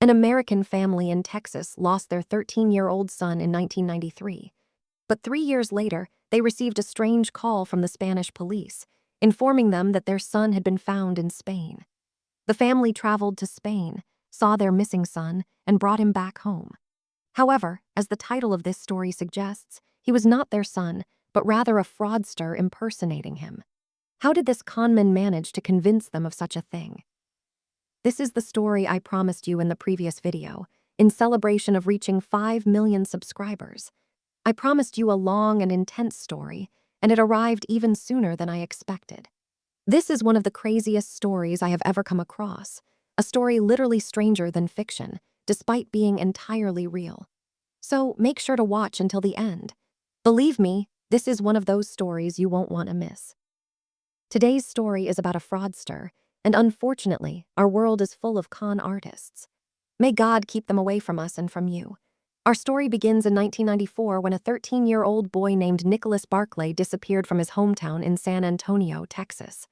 An American family in Texas lost their 13-year-old son in 1993. But 3 years later, they received a strange call from the Spanish police, informing them that their son had been found in Spain. The family traveled to Spain, saw their missing son, and brought him back home. However, as the title of this story suggests, he was not their son, but rather a fraudster impersonating him. How did this conman manage to convince them of such a thing? This is the story I promised you in the previous video, in celebration of reaching 5 million subscribers. I promised you a long and intense story, and it arrived even sooner than I expected. This is one of the craziest stories I have ever come across, a story literally stranger than fiction, despite being entirely real. So make sure to watch until the end. Believe me, this is one of those stories you won't want to miss. Today's story is about a fraudster, and unfortunately, our world is full of con artists. May God keep them away from us and from you. Our story begins in 1994 when a 13-year-old boy named Nicholas Barclay disappeared from his hometown in San Antonio, Texas.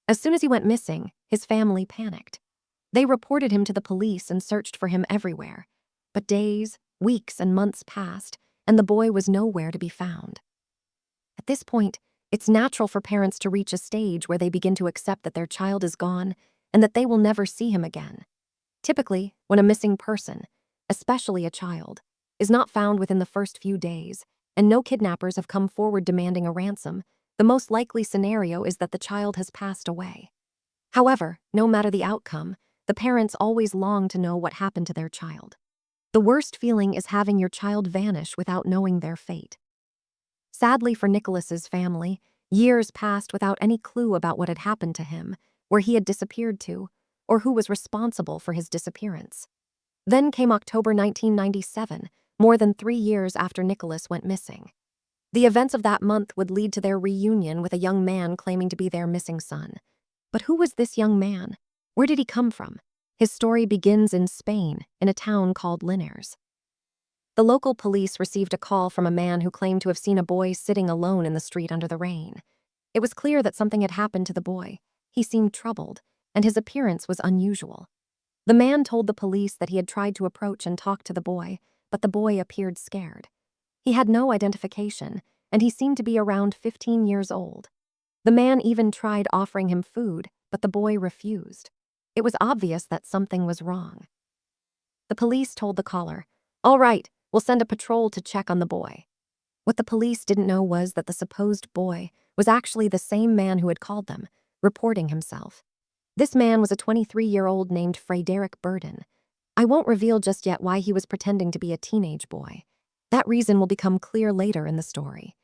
As soon as he went missing, his family panicked. They reported him to the police and searched for him everywhere. But days, weeks, and months passed, and the boy was nowhere to be found. At this point, it's natural for parents to reach a stage where they begin to accept that their child is gone and that they will never see him again. Typically, when a missing person, especially a child, is not found within the first few days, and no kidnappers have come forward demanding a ransom, the most likely scenario is that the child has passed away. However, no matter the outcome, the parents always long to know what happened to their child. The worst feeling is having your child vanish without knowing their fate. Sadly for Nicholas's family, years passed without any clue about what had happened to him, where he had disappeared to, or who was responsible for his disappearance. Then came October 1997, more than 3 years after Nicholas went missing. The events of that month would lead to their reunion with a young man claiming to be their missing son. But who was this young man? Where did he come from? His story begins in Spain, in a town called Linares. The local police received a call from a man who claimed to have seen a boy sitting alone in the street under the rain. It was clear that something had happened to the boy. He seemed troubled, and his appearance was unusual. The man told the police that he had tried to approach and talk to the boy, but the boy appeared scared. He had no identification, and he seemed to be around 15 years old. The man even tried offering him food, but the boy refused. It was obvious that something was wrong. The police told the caller, "All right, we'll send a patrol to check on the boy." What the police didn't know was that the supposed boy was actually the same man who had called them, reporting himself. This man was a 23-year-old named Frédéric Bourdin. I won't reveal just yet why he was pretending to be a teenage boy. That reason will become clear later in the story.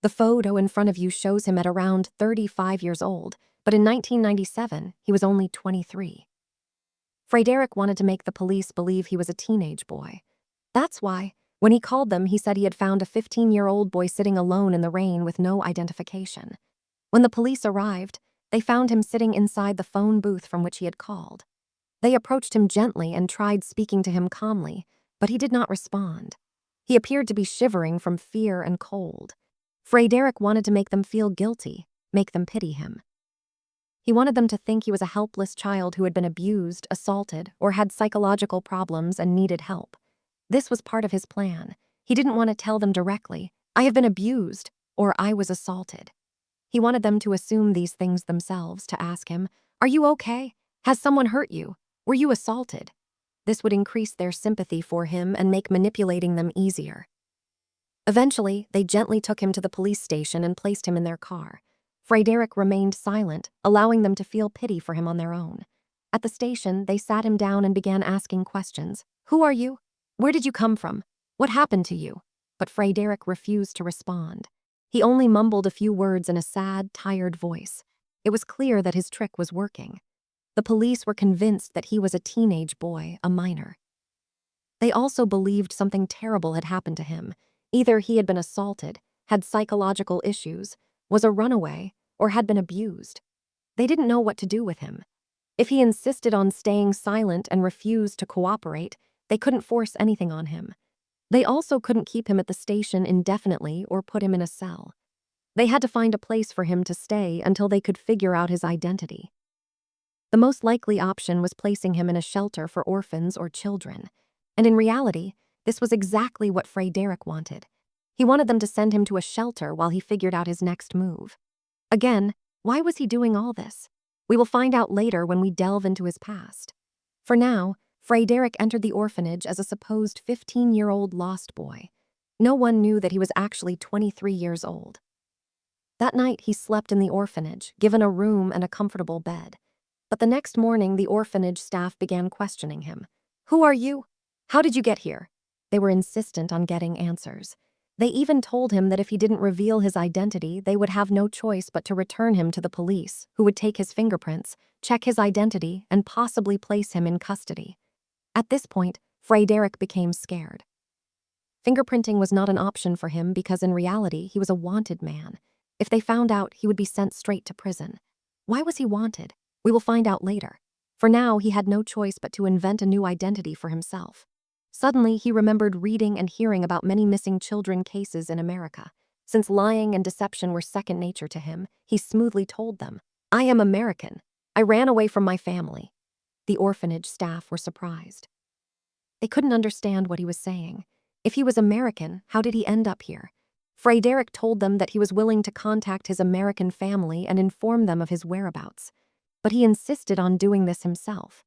The photo in front of you shows him at around 35 years old, but in 1997, he was only 23. Frédéric wanted to make the police believe he was a teenage boy. That's why, when he called them, he said he had found a 15-year-old boy sitting alone in the rain with no identification. When the police arrived, they found him sitting inside the phone booth from which he had called. They approached him gently and tried speaking to him calmly, but he did not respond. He appeared to be shivering from fear and cold. Frédéric wanted to make them feel guilty, make them pity him. He wanted them to think he was a helpless child who had been abused, assaulted, or had psychological problems and needed help. This was part of his plan. He didn't want to tell them directly, "I have been abused," or "I was assaulted." He wanted them to assume these things themselves, to ask him, "Are you okay? Has someone hurt you? Were you assaulted?" This would increase their sympathy for him and make manipulating them easier. Eventually, they gently took him to the police station and placed him in their car. Frédéric remained silent, allowing them to feel pity for him on their own. At the station, they sat him down and began asking questions. "Who are you? Where did you come from? What happened to you?" But Frédéric refused to respond. He only mumbled a few words in a sad, tired voice. It was clear that his trick was working. The police were convinced that he was a teenage boy, a minor. They also believed something terrible had happened to him. Either he had been assaulted, had psychological issues, was a runaway, or had been abused. They didn't know what to do with him. If he insisted on staying silent and refused to cooperate, they couldn't force anything on him. They also couldn't keep him at the station indefinitely or put him in a cell. They had to find a place for him to stay until they could figure out his identity. The most likely option was placing him in a shelter for orphans or children. And in reality, this was exactly what Frédéric wanted. He wanted them to send him to a shelter while he figured out his next move. Again, why was he doing all this? We will find out later when we delve into his past. For now, Frédéric entered the orphanage as a supposed 15-year-old lost boy. No one knew that he was actually 23 years old. That night, he slept in the orphanage, given a room and a comfortable bed. But the next morning, the orphanage staff began questioning him. "Who are you? How did you get here?" They were insistent on getting answers. They even told him that if he didn't reveal his identity, they would have no choice but to return him to the police, who would take his fingerprints, check his identity, and possibly place him in custody. At this point, Frédéric became scared. Fingerprinting was not an option for him because in reality, he was a wanted man. If they found out, he would be sent straight to prison. Why was he wanted? We will find out later. For now, he had no choice but to invent a new identity for himself. Suddenly, he remembered reading and hearing about many missing children cases in America. Since lying and deception were second nature to him, he smoothly told them, "I am American. I ran away from my family." The orphanage staff were surprised. They couldn't understand what he was saying. If he was American, how did he end up here? Frédéric told them that he was willing to contact his American family and inform them of his whereabouts. But he insisted on doing this himself.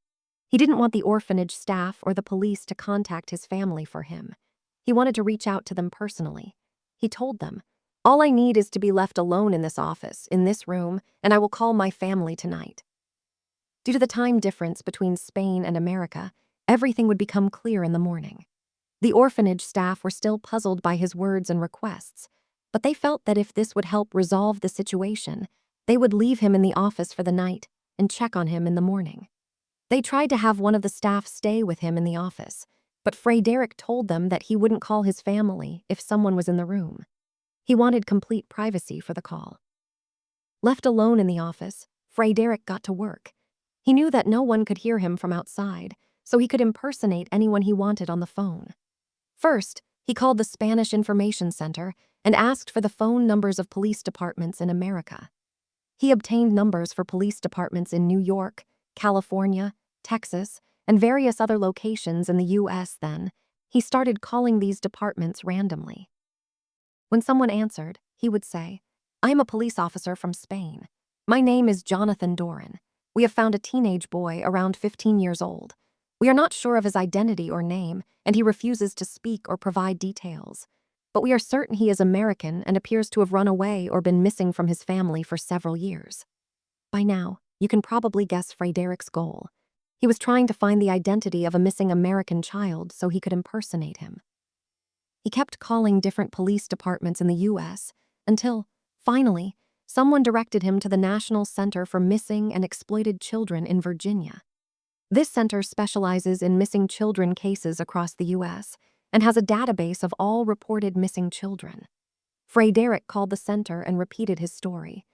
He didn't want the orphanage staff or the police to contact his family for him. He wanted to reach out to them personally. He told them, "All I need is to be left alone in this office, in this room, and I will call my family tonight." Due to the time difference between Spain and America, everything would become clear in the morning. The orphanage staff were still puzzled by his words and requests, but they felt that if this would help resolve the situation, they would leave him in the office for the night and check on him in the morning. They tried to have one of the staff stay with him in the office, but Frédéric told them that he wouldn't call his family if someone was in the room. He wanted complete privacy for the call. Left alone in the office, Frédéric got to work. He knew that no one could hear him from outside, so he could impersonate anyone he wanted on the phone. First, he called the Spanish Information Center and asked for the phone numbers of police departments in America. He obtained numbers for police departments in New York, California, Texas, and various other locations in the U.S. Then, he started calling these departments randomly. When someone answered, he would say, "I am a police officer from Spain. My name is Jonathan Doran. We have found a teenage boy around 15 years old. We are not sure of his identity or name, and he refuses to speak or provide details. But we are certain he is American and appears to have run away or been missing from his family for several years." By now, you can probably guess Frédéric's goal. He was trying to find the identity of a missing American child so he could impersonate him. He kept calling different police departments in the U.S. until, finally, someone directed him to the National Center for Missing and Exploited Children in Virginia. This center specializes in missing children cases across the U.S. and has a database of all reported missing children. Frédéric called the center and repeated his story.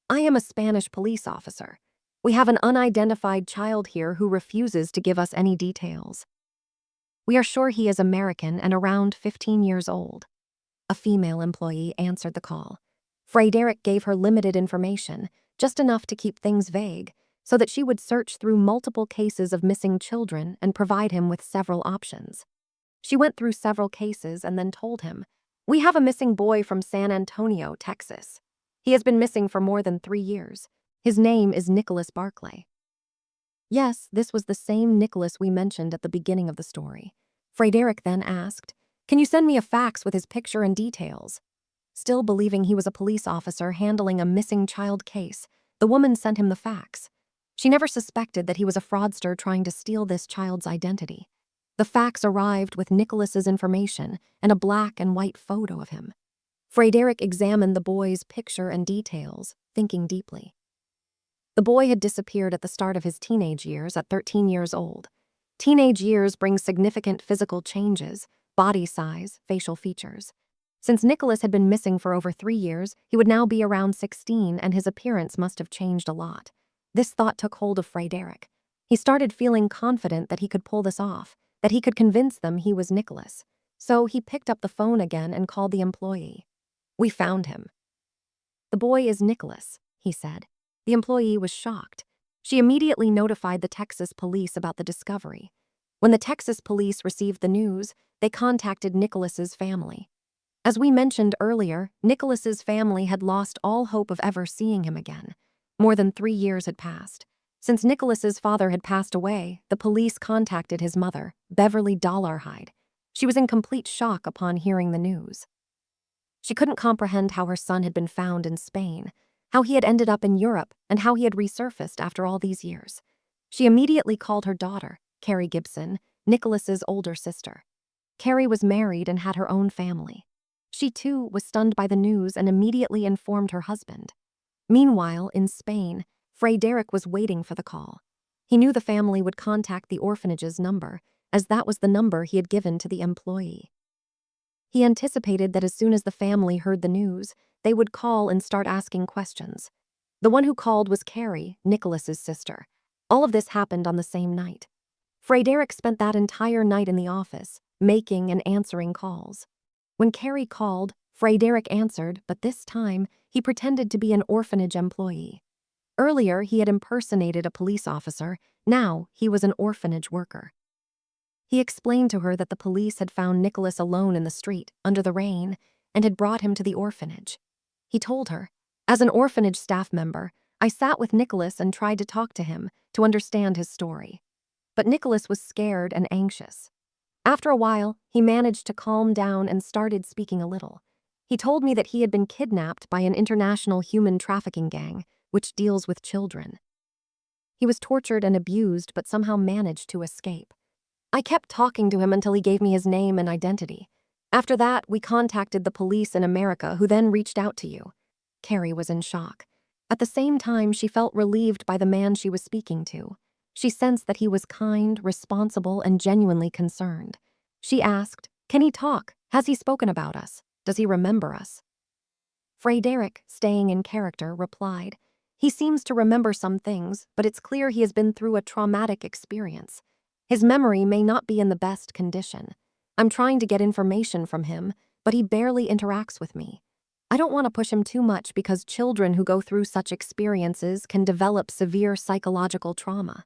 "I am a Spanish police officer. We have an unidentified child here who refuses to give us any details. We are sure he is American and around 15 years old." A female employee answered the call. Frédéric gave her limited information, just enough to keep things vague, so that she would search through multiple cases of missing children and provide him with several options. She went through several cases and then told him, "We have a missing boy from San Antonio, Texas. He has been missing for more than 3 years. His name is Nicholas Barclay." Yes, this was the same Nicholas we mentioned at the beginning of the story. Frédéric then asked, "Can you send me a fax with his picture and details?" Still believing he was a police officer handling a missing child case, the woman sent him the fax. She never suspected that he was a fraudster trying to steal this child's identity. The fax arrived with Nicholas's information and a black and white photo of him. Frédéric examined the boy's picture and details, thinking deeply. The boy had disappeared at the start of his teenage years at 13 years old. Teenage years bring significant physical changes, body size, facial features. Since Nicholas had been missing for over 3 years, he would now be around 16 and his appearance must have changed a lot. This thought took hold of Frédéric. He started feeling confident that he could pull this off, that he could convince them he was Nicholas. So he picked up the phone again and called the employee. "We found him." "The boy is Nicholas," he said. The employee was shocked. She immediately notified the Texas police about the discovery. When the Texas police received the news, they contacted Nicholas's family. As we mentioned earlier, Nicholas's family had lost all hope of ever seeing him again. More than 3 years had passed. Since Nicholas's father had passed away, the police contacted his mother, Beverly Dollarhide. She was in complete shock upon hearing the news. She couldn't comprehend how her son had been found in Spain, how he had ended up in Europe, and how he had resurfaced after all these years. She immediately called her daughter, Carrie Gibson, Nicholas's older sister. Carrie was married and had her own family. She too was stunned by the news and immediately informed her husband. Meanwhile, in Spain, Frédéric was waiting for the call. He knew the family would contact the orphanage's number, as that was the number he had given to the employee. He anticipated that as soon as the family heard the news, they would call and start asking questions. The one who called was Carrie, Nicholas's sister. All of this happened on the same night. Frédéric spent that entire night in the office, making and answering calls. When Carrie called, Frédéric answered, but this time, he pretended to be an orphanage employee. Earlier, he had impersonated a police officer. Now, he was an orphanage worker. He explained to her that the police had found Nicholas alone in the street, under the rain, and had brought him to the orphanage. He told her, "As an orphanage staff member, I sat with Nicholas and tried to talk to him, to understand his story. But Nicholas was scared and anxious. After a while, he managed to calm down and started speaking a little. He told me that he had been kidnapped by an international human trafficking gang, which deals with children. He was tortured and abused but somehow managed to escape. I kept talking to him until he gave me his name and identity. After that, we contacted the police in America, who then reached out to you." Carrie was in shock. At the same time, she felt relieved by the man she was speaking to. She sensed that he was kind, responsible, and genuinely concerned. She asked, "Can he talk? Has he spoken about us? Does he remember us?" Frédéric, staying in character, replied, "He seems to remember some things, but it's clear he has been through a traumatic experience. His memory may not be in the best condition. I'm trying to get information from him, but he barely interacts with me. I don't want to push him too much because children who go through such experiences can develop severe psychological trauma."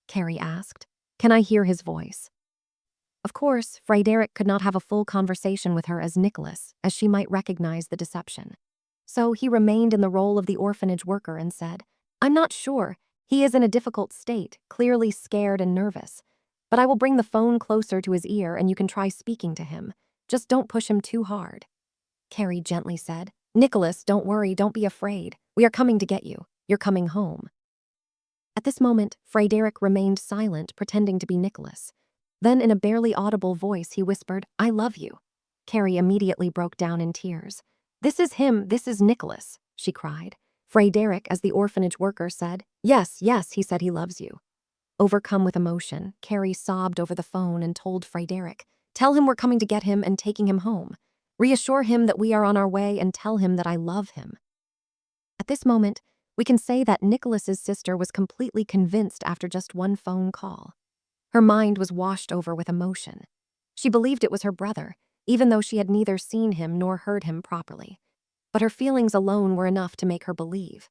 Carrie asked, "Can I hear his voice?" Of course, Frédéric could not have a full conversation with her as Nicholas, as she might recognize the deception. So he remained in the role of the orphanage worker and said, "I'm not sure. He is in a difficult state, clearly scared and nervous. But I will bring the phone closer to his ear and you can try speaking to him. Just don't push him too hard." Carrie gently said, "Nicholas, don't worry, don't be afraid. We are coming to get you. You're coming home." At this moment, Frédéric remained silent, pretending to be Nicholas. Then in a barely audible voice, he whispered, "I love you." Carrie immediately broke down in tears. "This is him, this is Nicholas," she cried. Frédéric, as the orphanage worker, said, "Yes, yes, he said he loves you." Overcome with emotion, Carrie sobbed over the phone and told Frédéric, "Tell him we're coming to get him and taking him home. Reassure him that we are on our way and tell him that I love him." At this moment, we can say that Nicholas's sister was completely convinced after just one phone call. Her mind was washed over with emotion. She believed it was her brother, even though she had neither seen him nor heard him properly. But her feelings alone were enough to make her believe.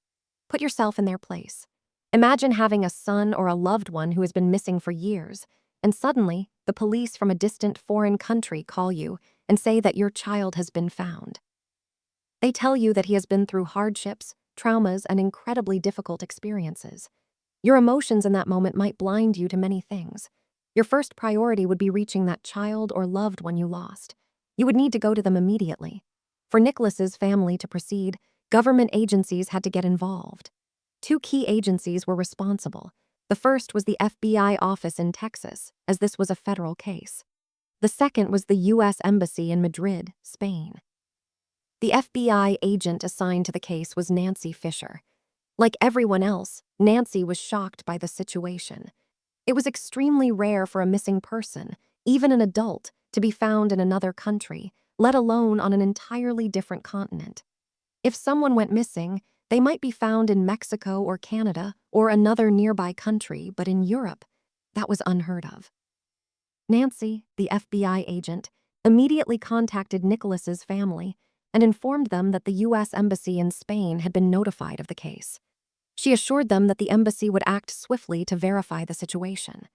Put yourself in their place. Imagine having a son or a loved one who has been missing for years, and suddenly, the police from a distant foreign country call you and say that your child has been found. They tell you that he has been through hardships, traumas, and incredibly difficult experiences. Your emotions in that moment might blind you to many things. Your first priority would be reaching that child or loved one you lost. You would need to go to them immediately. For Nicholas's family to proceed, government agencies had to get involved. 2 key agencies were responsible. The first was the FBI office in Texas, as this was a federal case. The second was the U.S. Embassy in Madrid, Spain. The FBI agent assigned to the case was Nancy Fisher. Like everyone else, Nancy was shocked by the situation. It was extremely rare for a missing person, even an adult, to be found in another country, let alone on an entirely different continent. If someone went missing, they might be found in Mexico or Canada or another nearby country, but in Europe, that was unheard of. Nancy, the FBI agent, immediately contacted Nicholas's family and informed them that the U.S. Embassy in Spain had been notified of the case. She assured them that the embassy would act swiftly to verify the situation.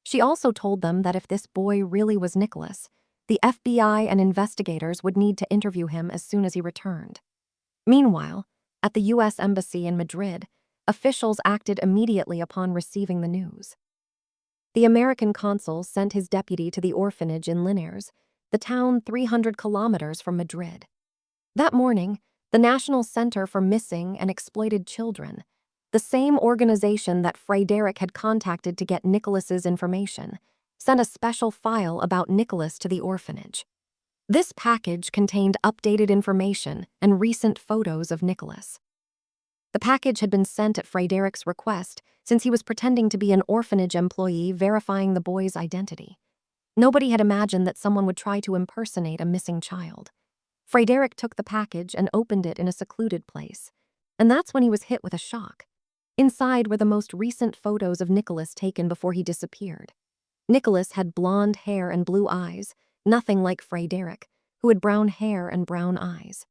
She also told them that if this boy really was Nicholas, the FBI and investigators would need to interview him as soon as he returned. Meanwhile, at the U.S. Embassy in Madrid, officials acted immediately upon receiving the news. The American consul sent his deputy to the orphanage in Linares, the town 300 kilometers from Madrid. That morning, the National Center for Missing and Exploited Children, the same organization that Frédéric had contacted to get Nicholas's information, sent a special file about Nicholas to the orphanage. This package contained updated information and recent photos of Nicholas. The package had been sent at Frédéric's request since he was pretending to be an orphanage employee verifying the boy's identity. Nobody had imagined that someone would try to impersonate a missing child. Frédéric took the package and opened it in a secluded place, and that's when he was hit with a shock. Inside were the most recent photos of Nicholas taken before he disappeared. Nicholas had blonde hair and blue eyes, nothing like Frédéric, who had brown hair and brown eyes.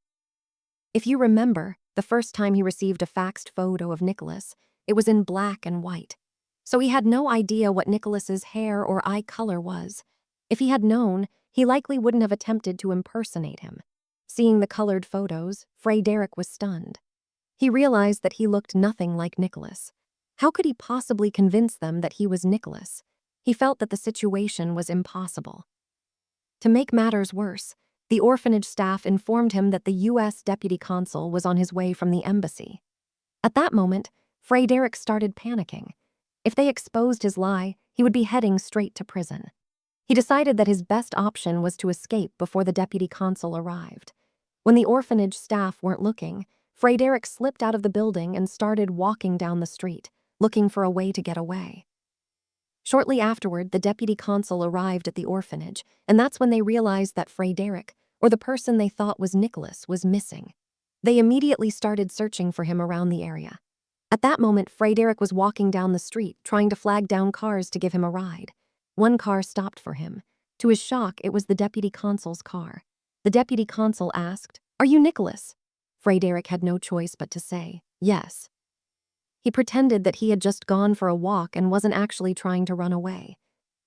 If you remember, the first time he received a faxed photo of Nicholas, it was in black and white. So he had no idea what Nicholas's hair or eye color was. If he had known, he likely wouldn't have attempted to impersonate him. Seeing the colored photos, Frédéric was stunned. He realized that he looked nothing like Nicholas. How could he possibly convince them that he was Nicholas? He felt that the situation was impossible. To make matters worse, the orphanage staff informed him that the U.S. deputy consul was on his way from the embassy. At that moment, Frédéric started panicking. If they exposed his lie, he would be heading straight to prison. He decided that his best option was to escape before the deputy consul arrived. When the orphanage staff weren't looking, Frédéric slipped out of the building and started walking down the street, looking for a way to get away. Shortly afterward, the deputy consul arrived at the orphanage, and that's when they realized that Frédéric, or the person they thought was Nicholas, was missing. They immediately started searching for him around the area. At that moment, Frédéric was walking down the street, trying to flag down cars to give him a ride. One car stopped for him. To his shock, it was the deputy consul's car. The deputy consul asked, "Are you Nicholas?" Frédéric had no choice but to say, "Yes." He pretended that he had just gone for a walk and wasn't actually trying to run away.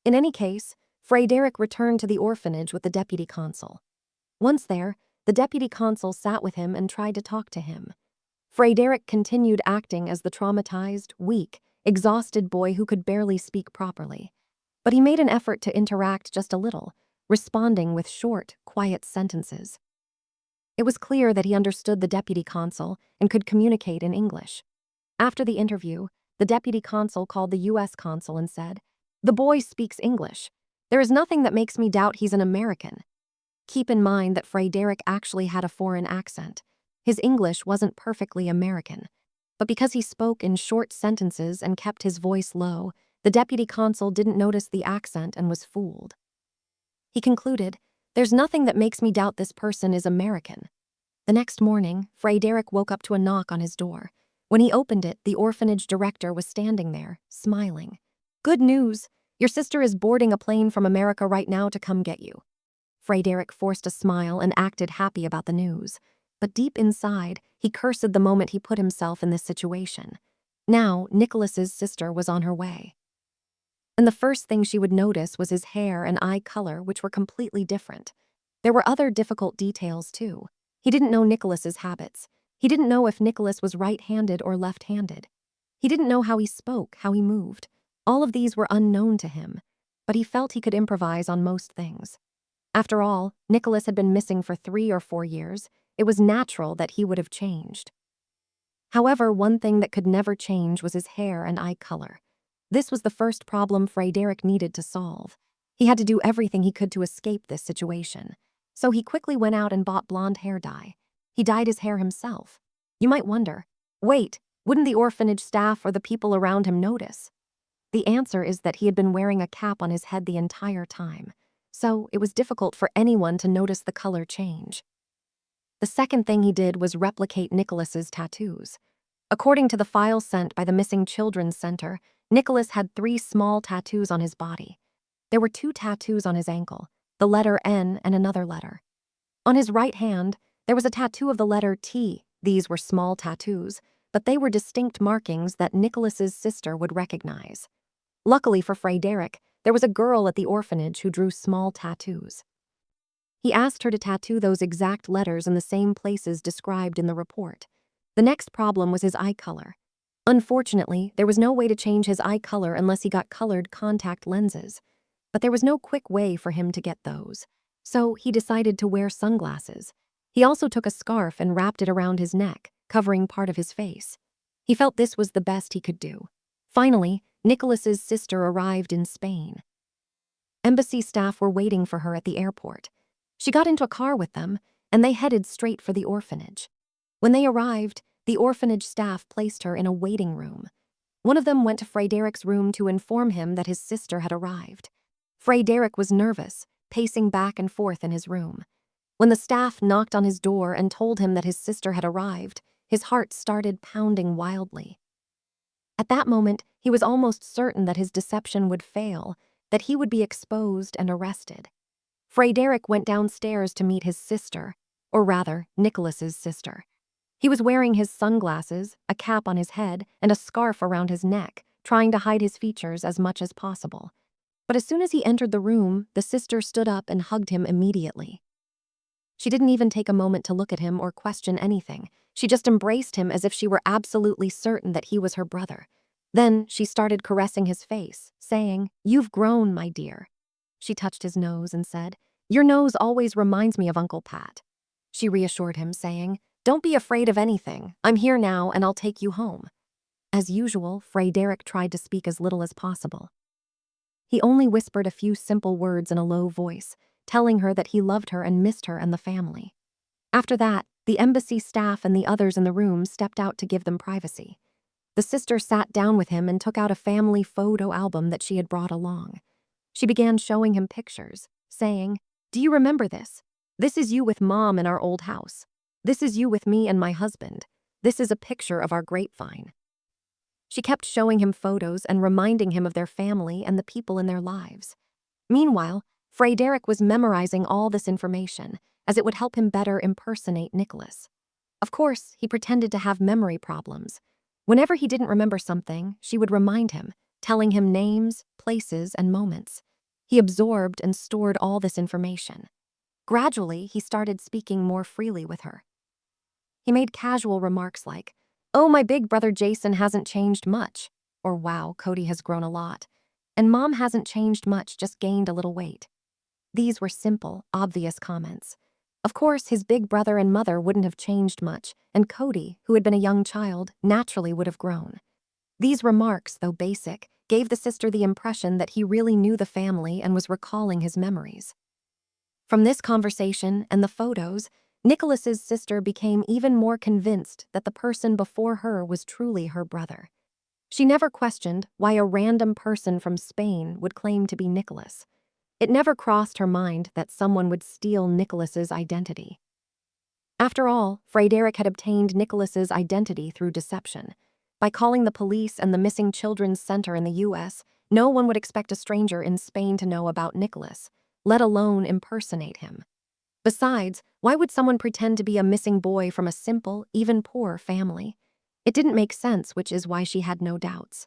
In any case, Frédéric returned to the orphanage with the deputy consul. Once there, the deputy consul sat with him and tried to talk to him. Frédéric continued acting as the traumatized, weak, exhausted boy who could barely speak properly. But he made an effort to interact just a little, responding with short, quiet sentences. It was clear that he understood the deputy consul and could communicate in English. After the interview, the deputy consul called the U.S. consul and said, "The boy speaks English. There is nothing that makes me doubt he's an American." Keep in mind that Frédéric actually had a foreign accent. His English wasn't perfectly American. But because he spoke in short sentences and kept his voice low, the deputy consul didn't notice the accent and was fooled. He concluded, "There's nothing that makes me doubt this person is American." The next morning, Frédéric woke up to a knock on his door. When he opened it, the orphanage director was standing there, smiling. "Good news! Your sister is boarding a plane from America right now to come get you." Frédéric forced a smile and acted happy about the news. But deep inside, he cursed the moment he put himself in this situation. Now, Nicholas's sister was on her way. And the first thing she would notice was his hair and eye color, which were completely different. There were other difficult details, too. He didn't know Nicholas's habits. He didn't know if Nicholas was right-handed or left-handed. He didn't know how he spoke, how he moved. All of these were unknown to him, but he felt he could improvise on most things. After all, Nicholas had been missing for 3 or 4 years. It was natural that he would have changed. However, one thing that could never change was his hair and eye color. This was the first problem Frédéric needed to solve. He had to do everything he could to escape this situation. So he quickly went out and bought blonde hair dye. He dyed his hair himself. You might wonder, wait, wouldn't the orphanage staff or the people around him notice? The answer is that he had been wearing a cap on his head the entire time. So it was difficult for anyone to notice the color change. The second thing he did was replicate Nicholas's tattoos. According to the file sent by the Missing Children's Center, Nicholas had 3 small tattoos on his body. There were 2 tattoos on his ankle, the letter N and another letter. On his right hand, there was a tattoo of the letter T. These were small tattoos, but they were distinct markings that Nicholas's sister would recognize. Luckily for Frédéric, there was a girl at the orphanage who drew small tattoos. He asked her to tattoo those exact letters in the same places described in the report. The next problem was his eye color. Unfortunately, there was no way to change his eye color unless he got colored contact lenses. But there was no quick way for him to get those. So he decided to wear sunglasses. He also took a scarf and wrapped it around his neck, covering part of his face. He felt this was the best he could do. Finally, Nicholas's sister arrived in Spain. Embassy staff were waiting for her at the airport. She got into a car with them, and they headed straight for the orphanage. When they arrived, the orphanage staff placed her in a waiting room. One of them went to Frédéric's room to inform him that his sister had arrived. Frédéric was nervous, pacing back and forth in his room. When the staff knocked on his door and told him that his sister had arrived, his heart started pounding wildly. At that moment, he was almost certain that his deception would fail, that he would be exposed and arrested. Frédéric went downstairs to meet his sister, or rather, Nicholas's sister. He was wearing his sunglasses, a cap on his head, and a scarf around his neck, trying to hide his features as much as possible. But as soon as he entered the room, the sister stood up and hugged him immediately. She didn't even take a moment to look at him or question anything. She just embraced him as if she were absolutely certain that he was her brother. Then she started caressing his face, saying, "You've grown, my dear." She touched his nose and said, "Your nose always reminds me of Uncle Pat." She reassured him, saying, "Don't be afraid of anything. I'm here now and I'll take you home." As usual, Frédéric tried to speak as little as possible. He only whispered a few simple words in a low voice, telling her that he loved her and missed her and the family. After that, the embassy staff and the others in the room stepped out to give them privacy. The sister sat down with him and took out a family photo album that she had brought along. She began showing him pictures, saying, "Do you remember this? This is you with Mom in our old house. This is you with me and my husband. This is a picture of our grapevine." She kept showing him photos and reminding him of their family and the people in their lives. Meanwhile, Frédéric was memorizing all this information, as it would help him better impersonate Nicholas. Of course, he pretended to have memory problems. Whenever he didn't remember something, she would remind him, telling him names, places, and moments. He absorbed and stored all this information. Gradually, he started speaking more freely with her. He made casual remarks like, "Oh, my big brother Jason hasn't changed much," or "Wow, Cody has grown a lot," and "Mom hasn't changed much, just gained a little weight." These were simple, obvious comments. Of course, his big brother and mother wouldn't have changed much, and Cody, who had been a young child, naturally would have grown. These remarks, though basic, gave the sister the impression that he really knew the family and was recalling his memories. From this conversation and the photos, Nicholas's sister became even more convinced that the person before her was truly her brother. She never questioned why a random person from Spain would claim to be Nicholas. It never crossed her mind that someone would steal Nicholas's identity. After all, Frédéric had obtained Nicholas's identity through deception. By calling the police and the Missing Children's Center in the U.S., no one would expect a stranger in Spain to know about Nicholas, let alone impersonate him. Besides, why would someone pretend to be a missing boy from a simple, even poor family? It didn't make sense, which is why she had no doubts.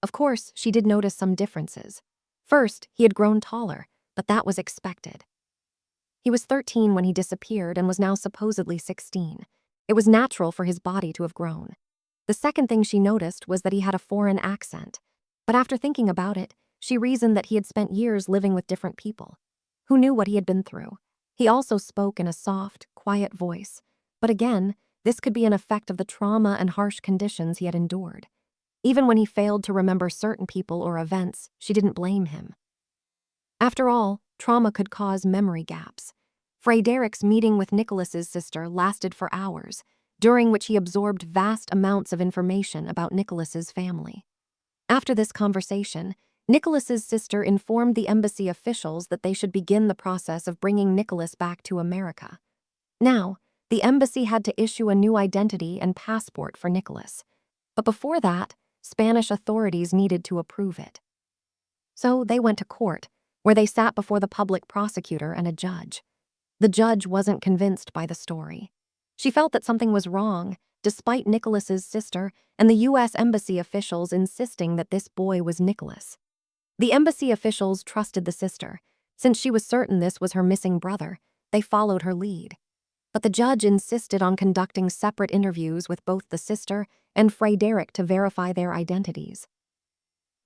Of course, she did notice some differences. First, he had grown taller, but that was expected. He was 13 when he disappeared and was now supposedly 16. It was natural for his body to have grown. The second thing she noticed was that he had a foreign accent. But after thinking about it, she reasoned that he had spent years living with different people. Who knew what he had been through? He also spoke in a soft, quiet voice. But again, this could be an effect of the trauma and harsh conditions he had endured. Even when he failed to remember certain people or events, she didn't blame him. After all, trauma could cause memory gaps. Frédéric's meeting with Nicholas's sister lasted for hours, during which he absorbed vast amounts of information about Nicholas's family. After this conversation, Nicholas's sister informed the embassy officials that they should begin the process of bringing Nicholas back to America. Now, the embassy had to issue a new identity and passport for Nicholas. But before that, Spanish authorities needed to approve it. So they went to court, where they sat before the public prosecutor and a judge. The judge wasn't convinced by the story. She felt that something was wrong, despite Nicholas's sister and the U.S. Embassy officials insisting that this boy was Nicholas. The embassy officials trusted the sister. Since she was certain this was her missing brother, they followed her lead. But the judge insisted on conducting separate interviews with both the sister and Frédéric to verify their identities.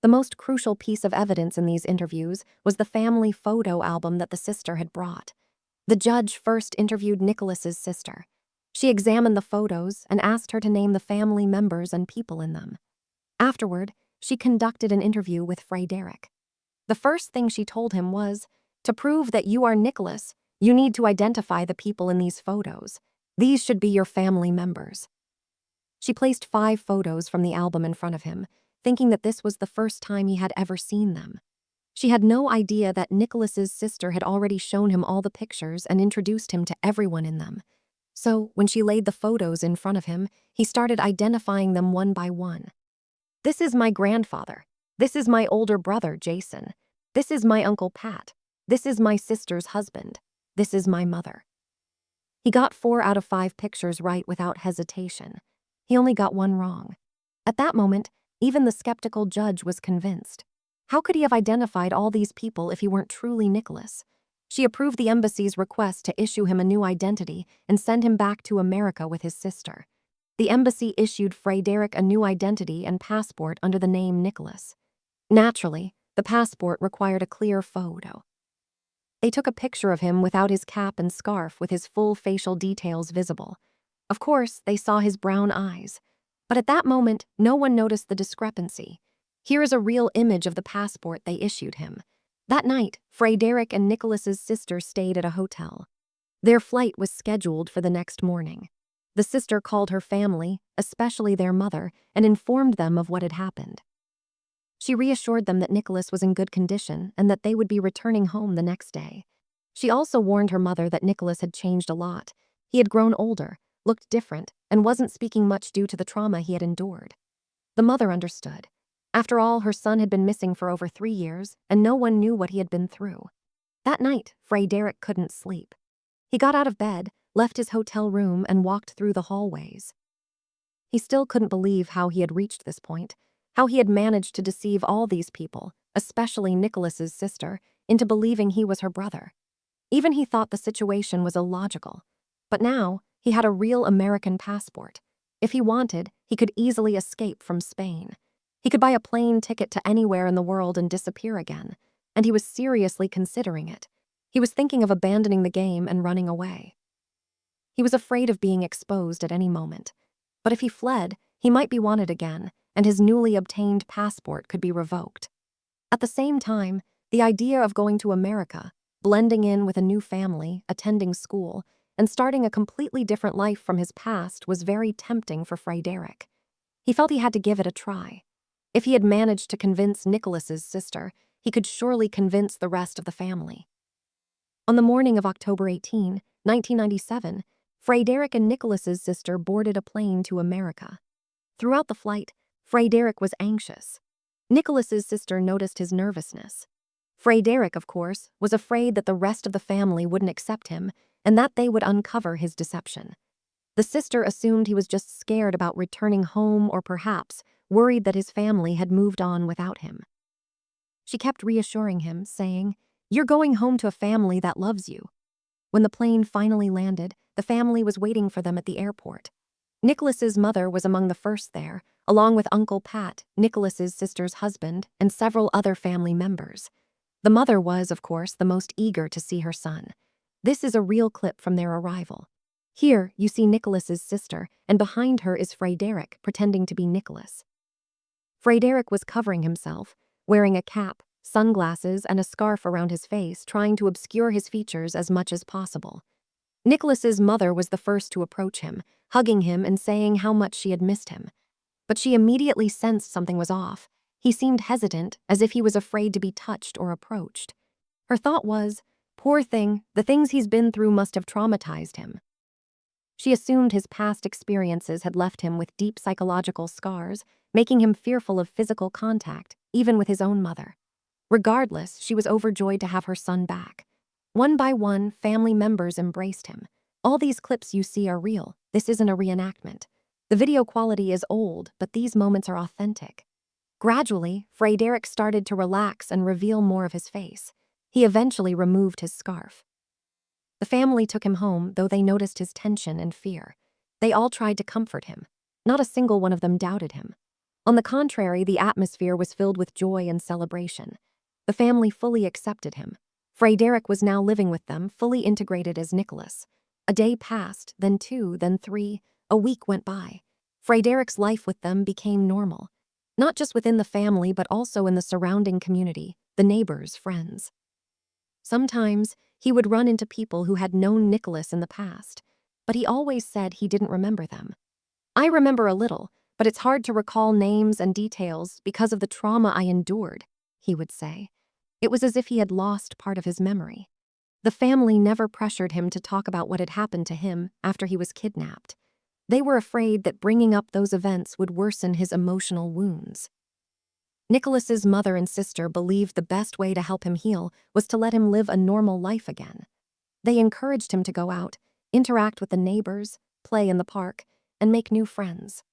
The most crucial piece of evidence in these interviews was the family photo album that the sister had brought. The judge first interviewed Nicholas's sister. She examined the photos and asked her to name the family members and people in them. Afterward, she conducted an interview with Frédéric. The first thing she told him was, "To prove that you are Nicholas, you need to identify the people in these photos. These should be your family members." She placed 5 photos from the album in front of him, thinking that this was the first time he had ever seen them. She had no idea that Nicholas's sister had already shown him all the pictures and introduced him to everyone in them. So, when she laid the photos in front of him, he started identifying them one by one. "This is my grandfather. This is my older brother, Jason. This is my uncle Pat. This is my sister's husband. This is my mother." He got 4 out of 5 pictures right without hesitation. He only got 1 wrong. At that moment, even the skeptical judge was convinced. How could he have identified all these people if he weren't truly Nicholas? She approved the embassy's request to issue him a new identity and send him back to America with his sister. The embassy issued Frédéric a new identity and passport under the name Nicholas. Naturally, the passport required a clear photo. They took a picture of him without his cap and scarf with his full facial details visible. Of course, they saw his brown eyes. But at that moment, no one noticed the discrepancy. Here is a real image of the passport they issued him. That night, Frédéric and Nicholas's sister stayed at a hotel. Their flight was scheduled for the next morning. The sister called her family, especially their mother, and informed them of what had happened. She reassured them that Nicholas was in good condition and that they would be returning home the next day. She also warned her mother that Nicholas had changed a lot. He had grown older, looked different, and wasn't speaking much due to the trauma he had endured. The mother understood. After all, her son had been missing for over 3 years, and no one knew what he had been through. That night, Frédéric couldn't sleep. He got out of bed, left his hotel room, and walked through the hallways. He still couldn't believe how he had reached this point, how he had managed to deceive all these people, especially Nicholas's sister, into believing he was her brother. Even he thought the situation was illogical. But now, he had a real American passport. If he wanted, he could easily escape from Spain. He could buy a plane ticket to anywhere in the world and disappear again, and he was seriously considering it. He was thinking of abandoning the game and running away. He was afraid of being exposed at any moment. But if he fled, he might be wanted again, and his newly obtained passport could be revoked. At the same time, the idea of going to America, blending in with a new family, attending school, and starting a completely different life from his past was very tempting for Frédéric. He felt he had to give it a try. If he had managed to convince Nicholas's sister, he could surely convince the rest of the family. On the morning of October 18, 1997, Frédéric and Nicholas's sister boarded a plane to America. Throughout the flight, Frédéric was anxious. Nicholas's sister noticed his nervousness. Frédéric, of course, was afraid that the rest of the family wouldn't accept him and that they would uncover his deception. The sister assumed he was just scared about returning home or perhaps worried that his family had moved on without him. She kept reassuring him, saying, "You're going home to a family that loves you." When the plane finally landed, the family was waiting for them at the airport. Nicholas's mother was among the first there, along with Uncle Pat, Nicholas's sister's husband, and several other family members. The mother was, of course, the most eager to see her son. This is a real clip from their arrival. Here, you see Nicholas's sister, and behind her is Frédéric, pretending to be Nicholas. Frédéric was covering himself, wearing a cap, sunglasses, and a scarf around his face, trying to obscure his features as much as possible. Nicholas's mother was the first to approach him, hugging him and saying how much she had missed him. But she immediately sensed something was off. He seemed hesitant, as if he was afraid to be touched or approached. Her thought was, "Poor thing, the things he's been through must have traumatized him." She assumed his past experiences had left him with deep psychological scars, making him fearful of physical contact, even with his own mother. Regardless, she was overjoyed to have her son back. One by one, family members embraced him. All these clips you see are real. This isn't a reenactment. The video quality is old, but these moments are authentic. Gradually, Frédéric started to relax and reveal more of his face. He eventually removed his scarf. The family took him home, though they noticed his tension and fear. They all tried to comfort him. Not a single one of them doubted him. On the contrary, the atmosphere was filled with joy and celebration. The family fully accepted him. Frédéric was now living with them, fully integrated as Nicholas. A day passed, then 2, then 3. A week went by. Frédéric's life with them became normal. Not just within the family, but also in the surrounding community, the neighbors, friends. Sometimes, he would run into people who had known Nicholas in the past, but he always said he didn't remember them. "I remember a little, but it's hard to recall names and details because of the trauma I endured," he would say. It was as if he had lost part of his memory. The family never pressured him to talk about what had happened to him after he was kidnapped. They were afraid that bringing up those events would worsen his emotional wounds. Nicholas's mother and sister believed the best way to help him heal was to let him live a normal life again. They encouraged him to go out, interact with the neighbors, play in the park, and make new friends.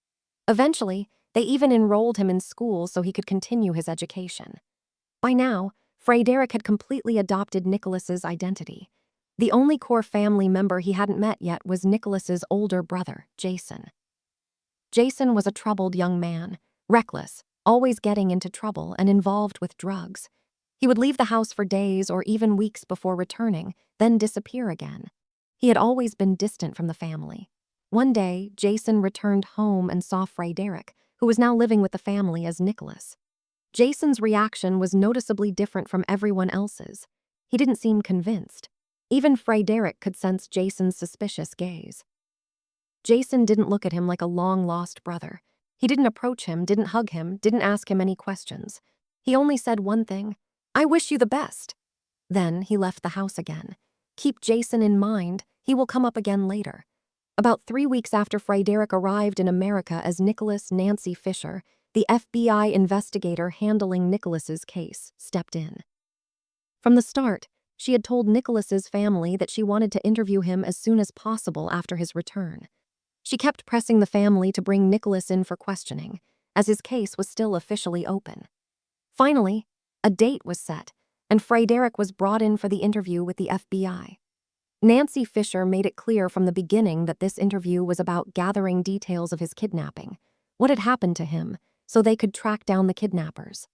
Eventually, they even enrolled him in school so he could continue his education. By now, Frédéric had completely adopted Nicholas's identity. The only core family member he hadn't met yet was Nicholas's older brother, Jason. Jason was a troubled young man, reckless, always getting into trouble and involved with drugs. He would leave the house for days or even weeks before returning, then disappear again. He had always been distant from the family. One day, Jason returned home and saw Frédéric, who was now living with the family as Nicholas. Jason's reaction was noticeably different from everyone else's. He didn't seem convinced. Even Frédéric could sense Jason's suspicious gaze. Jason didn't look at him like a long-lost brother. He didn't approach him, didn't hug him, didn't ask him any questions. He only said one thing: "I wish you the best." Then he left the house again. Keep Jason in mind, he will come up again later. About 3 weeks after Frédéric arrived in America as Nicholas Nancy Fisher, the FBI investigator handling Nicholas's case stepped in. From the start, she had told Nicholas's family that she wanted to interview him as soon as possible after his return. She kept pressing the family to bring Nicholas in for questioning, as his case was still officially open. Finally, a date was set, and Frédéric was brought in for the interview with the FBI. Nancy Fisher made it clear from the beginning that this interview was about gathering details of his kidnapping, what had happened to him, so they could track down the kidnappers.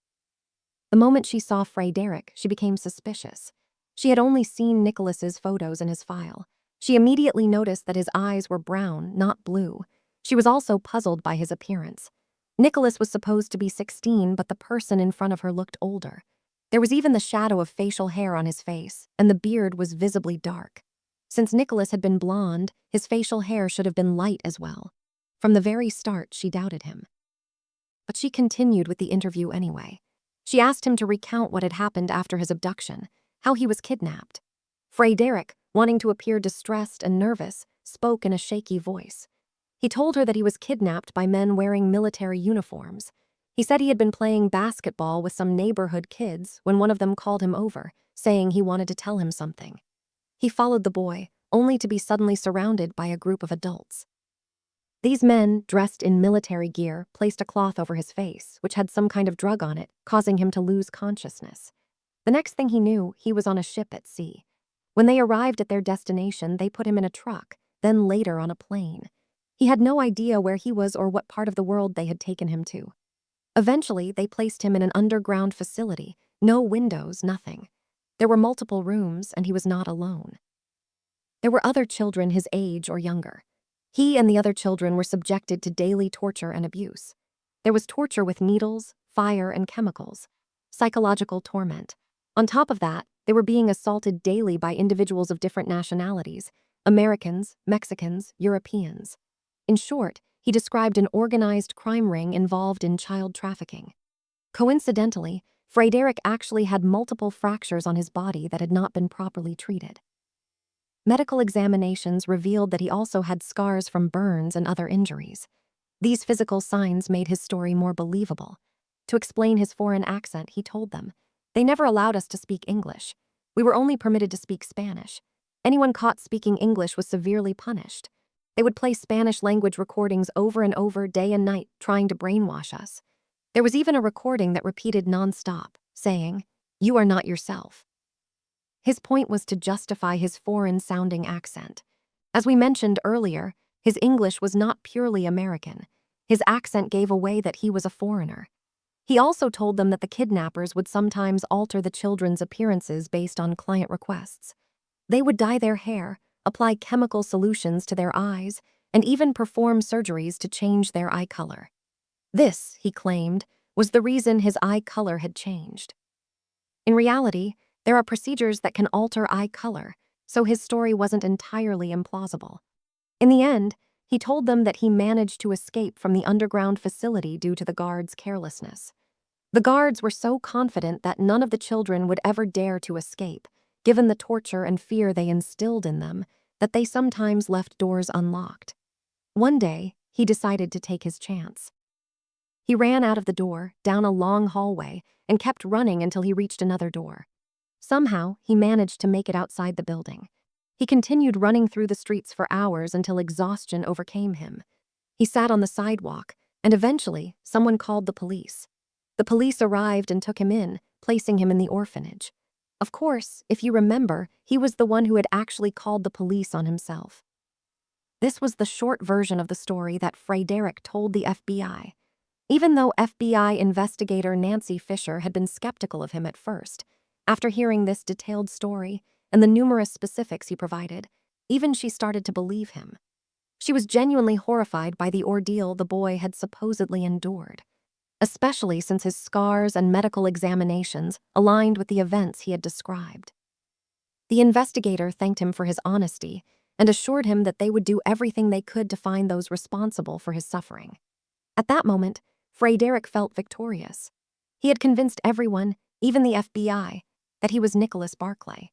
The moment she saw Frédéric, she became suspicious. She had only seen Nicholas's photos in his file. She immediately noticed that his eyes were brown, not blue. She was also puzzled by his appearance. Nicholas was supposed to be 16, but the person in front of her looked older. There was even the shadow of facial hair on his face, and the beard was visibly dark. Since Nicholas had been blonde, his facial hair should have been light as well. From the very start, she doubted him. But she continued with the interview anyway. She asked him to recount what had happened after his abduction, how he was kidnapped. Frédéric, wanting to appear distressed and nervous, spoke in a shaky voice. He told her that he was kidnapped by men wearing military uniforms. He said he had been playing basketball with some neighborhood kids when one of them called him over, saying he wanted to tell him something. He followed the boy, only to be suddenly surrounded by a group of adults. These men, dressed in military gear, placed a cloth over his face, which had some kind of drug on it, causing him to lose consciousness. The next thing he knew, he was on a ship at sea. When they arrived at their destination, they put him in a truck, then later on a plane. He had no idea where he was or what part of the world they had taken him to. Eventually, they placed him in an underground facility, no windows, nothing. There were multiple rooms, and he was not alone. There were other children his age or younger. He and the other children were subjected to daily torture and abuse. There was torture with needles, fire, and chemicals, psychological torment. On top of that, they were being assaulted daily by individuals of different nationalities: Americans, Mexicans, Europeans. In short, he described an organized crime ring involved in child trafficking. Coincidentally, Frédéric actually had multiple fractures on his body that had not been properly treated. Medical examinations revealed that he also had scars from burns and other injuries. These physical signs made his story more believable. To explain his foreign accent, he told them, "They never allowed us to speak English. We were only permitted to speak Spanish. Anyone caught speaking English was severely punished. They would play Spanish-language recordings over and over, day and night, trying to brainwash us. There was even a recording that repeated nonstop, saying, "You are not yourself." His point was to justify his foreign-sounding accent. As we mentioned earlier, his English was not purely American. His accent gave away that he was a foreigner. He also told them that the kidnappers would sometimes alter the children's appearances based on client requests. They would dye their hair, apply chemical solutions to their eyes, and even perform surgeries to change their eye color. This, he claimed, was the reason his eye color had changed. In reality, there are procedures that can alter eye color, so his story wasn't entirely implausible. In the end, he told them that he managed to escape from the underground facility due to the guards' carelessness. The guards were so confident that none of the children would ever dare to escape, given the torture and fear they instilled in them, that they sometimes left doors unlocked. One day, he decided to take his chance. He ran out of the door, down a long hallway, and kept running until he reached another door. Somehow, he managed to make it outside the building. He continued running through the streets for hours until exhaustion overcame him. He sat on the sidewalk, and eventually, someone called the police. The police arrived and took him in, placing him in the orphanage. Of course, if you remember, he was the one who had actually called the police on himself. This was the short version of the story that Frédéric told the FBI. Even though FBI investigator Nancy Fisher had been skeptical of him at first, after hearing this detailed story and the numerous specifics he provided, even she started to believe him. She was genuinely horrified by the ordeal the boy had supposedly endured, especially since his scars and medical examinations aligned with the events he had described. The investigator thanked him for his honesty and assured him that they would do everything they could to find those responsible for his suffering. At that moment, Frédéric felt victorious. He had convinced everyone, even the FBI, that he was Nicholas Barclay.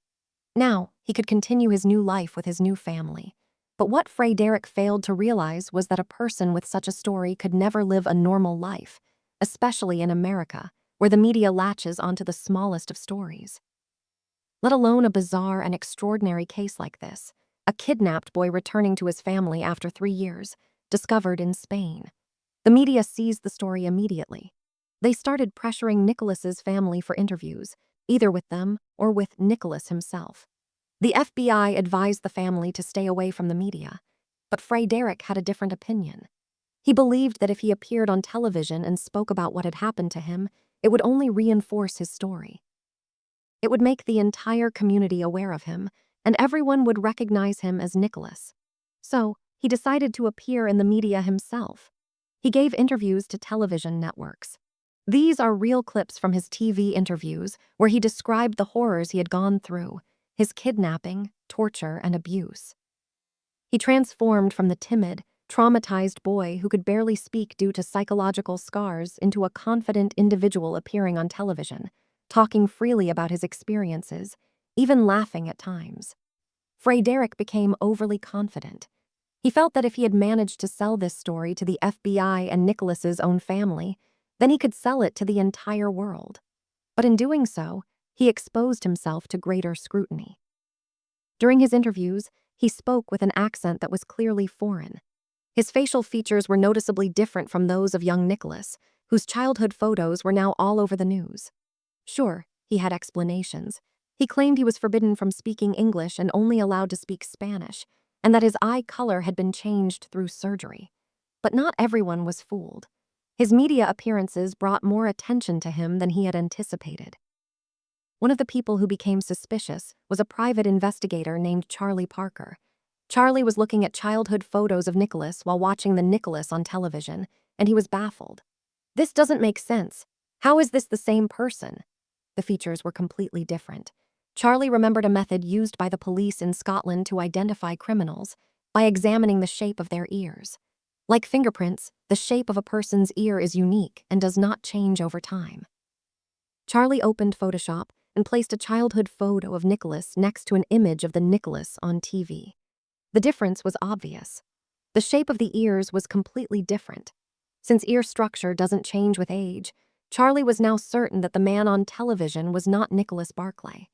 Now, he could continue his new life with his new family. But what Frédéric failed to realize was that a person with such a story could never live a normal life, especially in America, where the media latches onto the smallest of stories. Let alone a bizarre and extraordinary case like this, a kidnapped boy returning to his family after 3 years, discovered in Spain. The media seized the story immediately. They started pressuring Nicholas's family for interviews, either with them or with Nicholas himself. The FBI advised the family to stay away from the media, but Frédéric had a different opinion. He believed that if he appeared on television and spoke about what had happened to him, it would only reinforce his story. It would make the entire community aware of him, and everyone would recognize him as Nicholas. So, he decided to appear in the media himself. He gave interviews to television networks. These are real clips from his TV interviews where he described the horrors he had gone through, his kidnapping, torture, and abuse. He transformed from the timid, traumatized boy who could barely speak due to psychological scars into a confident individual appearing on television, talking freely about his experiences, even laughing at times. Frédéric became overly confident. He felt that if he had managed to sell this story to the FBI and Nicholas's own family, then he could sell it to the entire world. But in doing so, he exposed himself to greater scrutiny. During his interviews, he spoke with an accent that was clearly foreign. His facial features were noticeably different from those of young Nicholas, whose childhood photos were now all over the news. Sure, he had explanations. He claimed he was forbidden from speaking English and only allowed to speak Spanish, and that his eye color had been changed through surgery. But not everyone was fooled. His media appearances brought more attention to him than he had anticipated. One of the people who became suspicious was a private investigator named Charlie Parker. Charlie was looking at childhood photos of Nicholas while watching the Nicholas on television, and he was baffled. "This doesn't make sense. How is this the same person?" The features were completely different. Charlie remembered a method used by the police in Scotland to identify criminals by examining the shape of their ears. Like fingerprints, the shape of a person's ear is unique and does not change over time. Charlie opened Photoshop and placed a childhood photo of Nicholas next to an image of the Nicholas on TV. The difference was obvious. The shape of the ears was completely different. Since ear structure doesn't change with age, Charlie was now certain that the man on television was not Nicholas Barclay.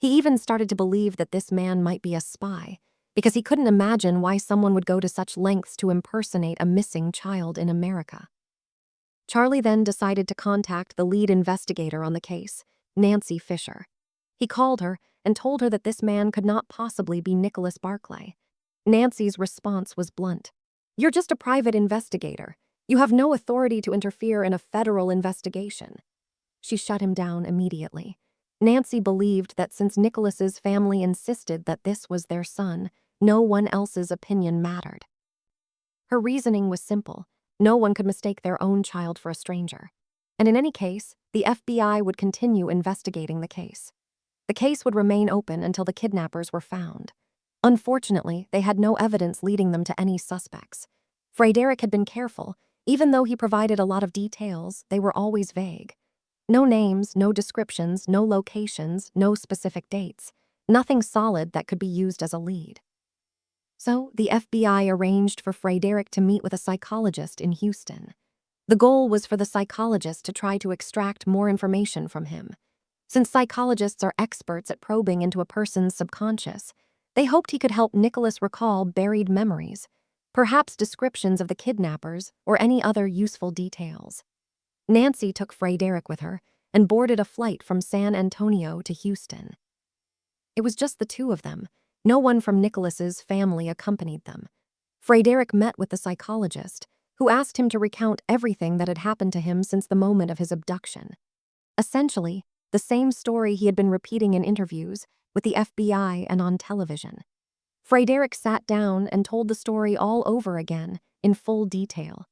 He even started to believe that this man might be a spy, because he couldn't imagine why someone would go to such lengths to impersonate a missing child in America. Charlie then decided to contact the lead investigator on the case, Nancy Fisher. He called her and told her that this man could not possibly be Nicholas Barclay. Nancy's response was blunt. "You're just a private investigator. You have no authority to interfere in a federal investigation." She shut him down immediately. Nancy believed that since Nicholas's family insisted that this was their son, no one else's opinion mattered. Her reasoning was simple. No one could mistake their own child for a stranger. And in any case, the FBI would continue investigating the case. The case would remain open until the kidnappers were found. Unfortunately, they had no evidence leading them to any suspects. Frédéric had been careful. Even though he provided a lot of details, they were always vague. No names, no descriptions, no locations, no specific dates. Nothing solid that could be used as a lead. So, the FBI arranged for Frédéric to meet with a psychologist in Houston. The goal was for the psychologist to try to extract more information from him. Since psychologists are experts at probing into a person's subconscious, they hoped he could help Nicholas recall buried memories, perhaps descriptions of the kidnappers or any other useful details. Nancy took Frédéric with her and boarded a flight from San Antonio to Houston. It was just the two of them. No one from Nicholas's family accompanied them. Frédéric met with the psychologist, who asked him to recount everything that had happened to him since the moment of his abduction. Essentially, the same story he had been repeating in interviews with the FBI and on television. Frédéric sat down and told the story all over again, in full detail.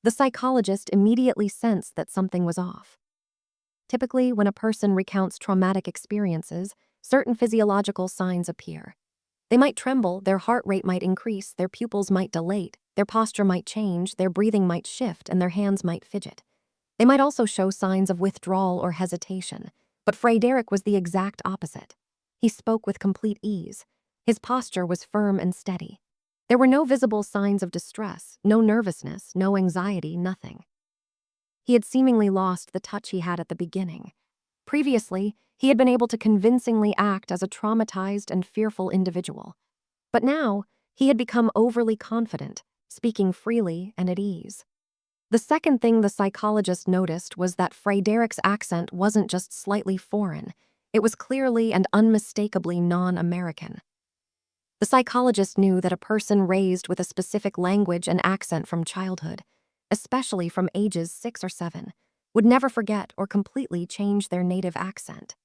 The psychologist immediately sensed that something was off. Typically, when a person recounts traumatic experiences, certain physiological signs appear. They might tremble, their heart rate might increase, their pupils might dilate, their posture might change, their breathing might shift, and their hands might fidget. They might also show signs of withdrawal or hesitation, but Frédéric was the exact opposite. He spoke with complete ease. His posture was firm and steady. There were no visible signs of distress, no nervousness, no anxiety, nothing. He had seemingly lost the touch he had at the beginning. Previously, he had been able to convincingly act as a traumatized and fearful individual. But now, he had become overly confident, speaking freely and at ease. The second thing the psychologist noticed was that Frédéric's accent wasn't just slightly foreign, it was clearly and unmistakably non-American. The psychologist knew that a person raised with a specific language and accent from childhood, especially from ages 6 or 7, would never forget or completely change their native accent.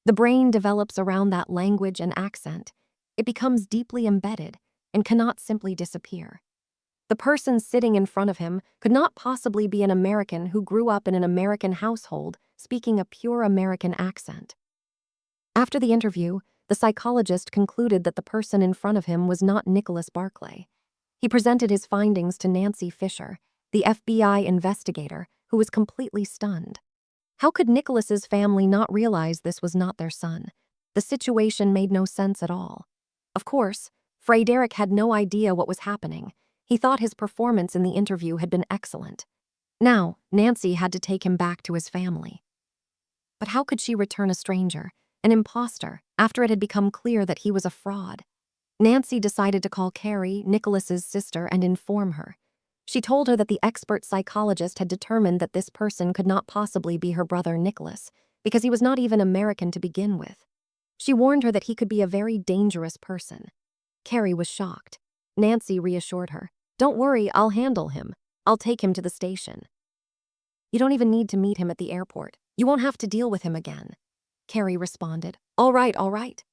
The brain develops around that language and accent. It becomes deeply embedded and cannot simply disappear. The person sitting in front of him could not possibly be an American who grew up in an American household speaking a pure American accent. After the interview, the psychologist concluded that the person in front of him was not Nicholas Barclay. He presented his findings to Nancy Fisher, the FBI investigator, who was completely stunned. How could Nicholas's family not realize this was not their son? The situation made no sense at all. Of course, Frédéric had no idea what was happening. He thought his performance in the interview had been excellent. Now, Nancy had to take him back to his family. But how could she return a stranger, an imposter, after it had become clear that he was a fraud? Nancy decided to call Carrie, Nicholas's sister, and inform her. She told her that the expert psychologist had determined that this person could not possibly be her brother Nicholas, because he was not even American to begin with. She warned her that he could be a very dangerous person. Carrie was shocked. Nancy reassured her. "Don't worry, I'll handle him. I'll take him to the station." "You don't even need to meet him at the airport. You won't have to deal with him again," Carrie responded. All right.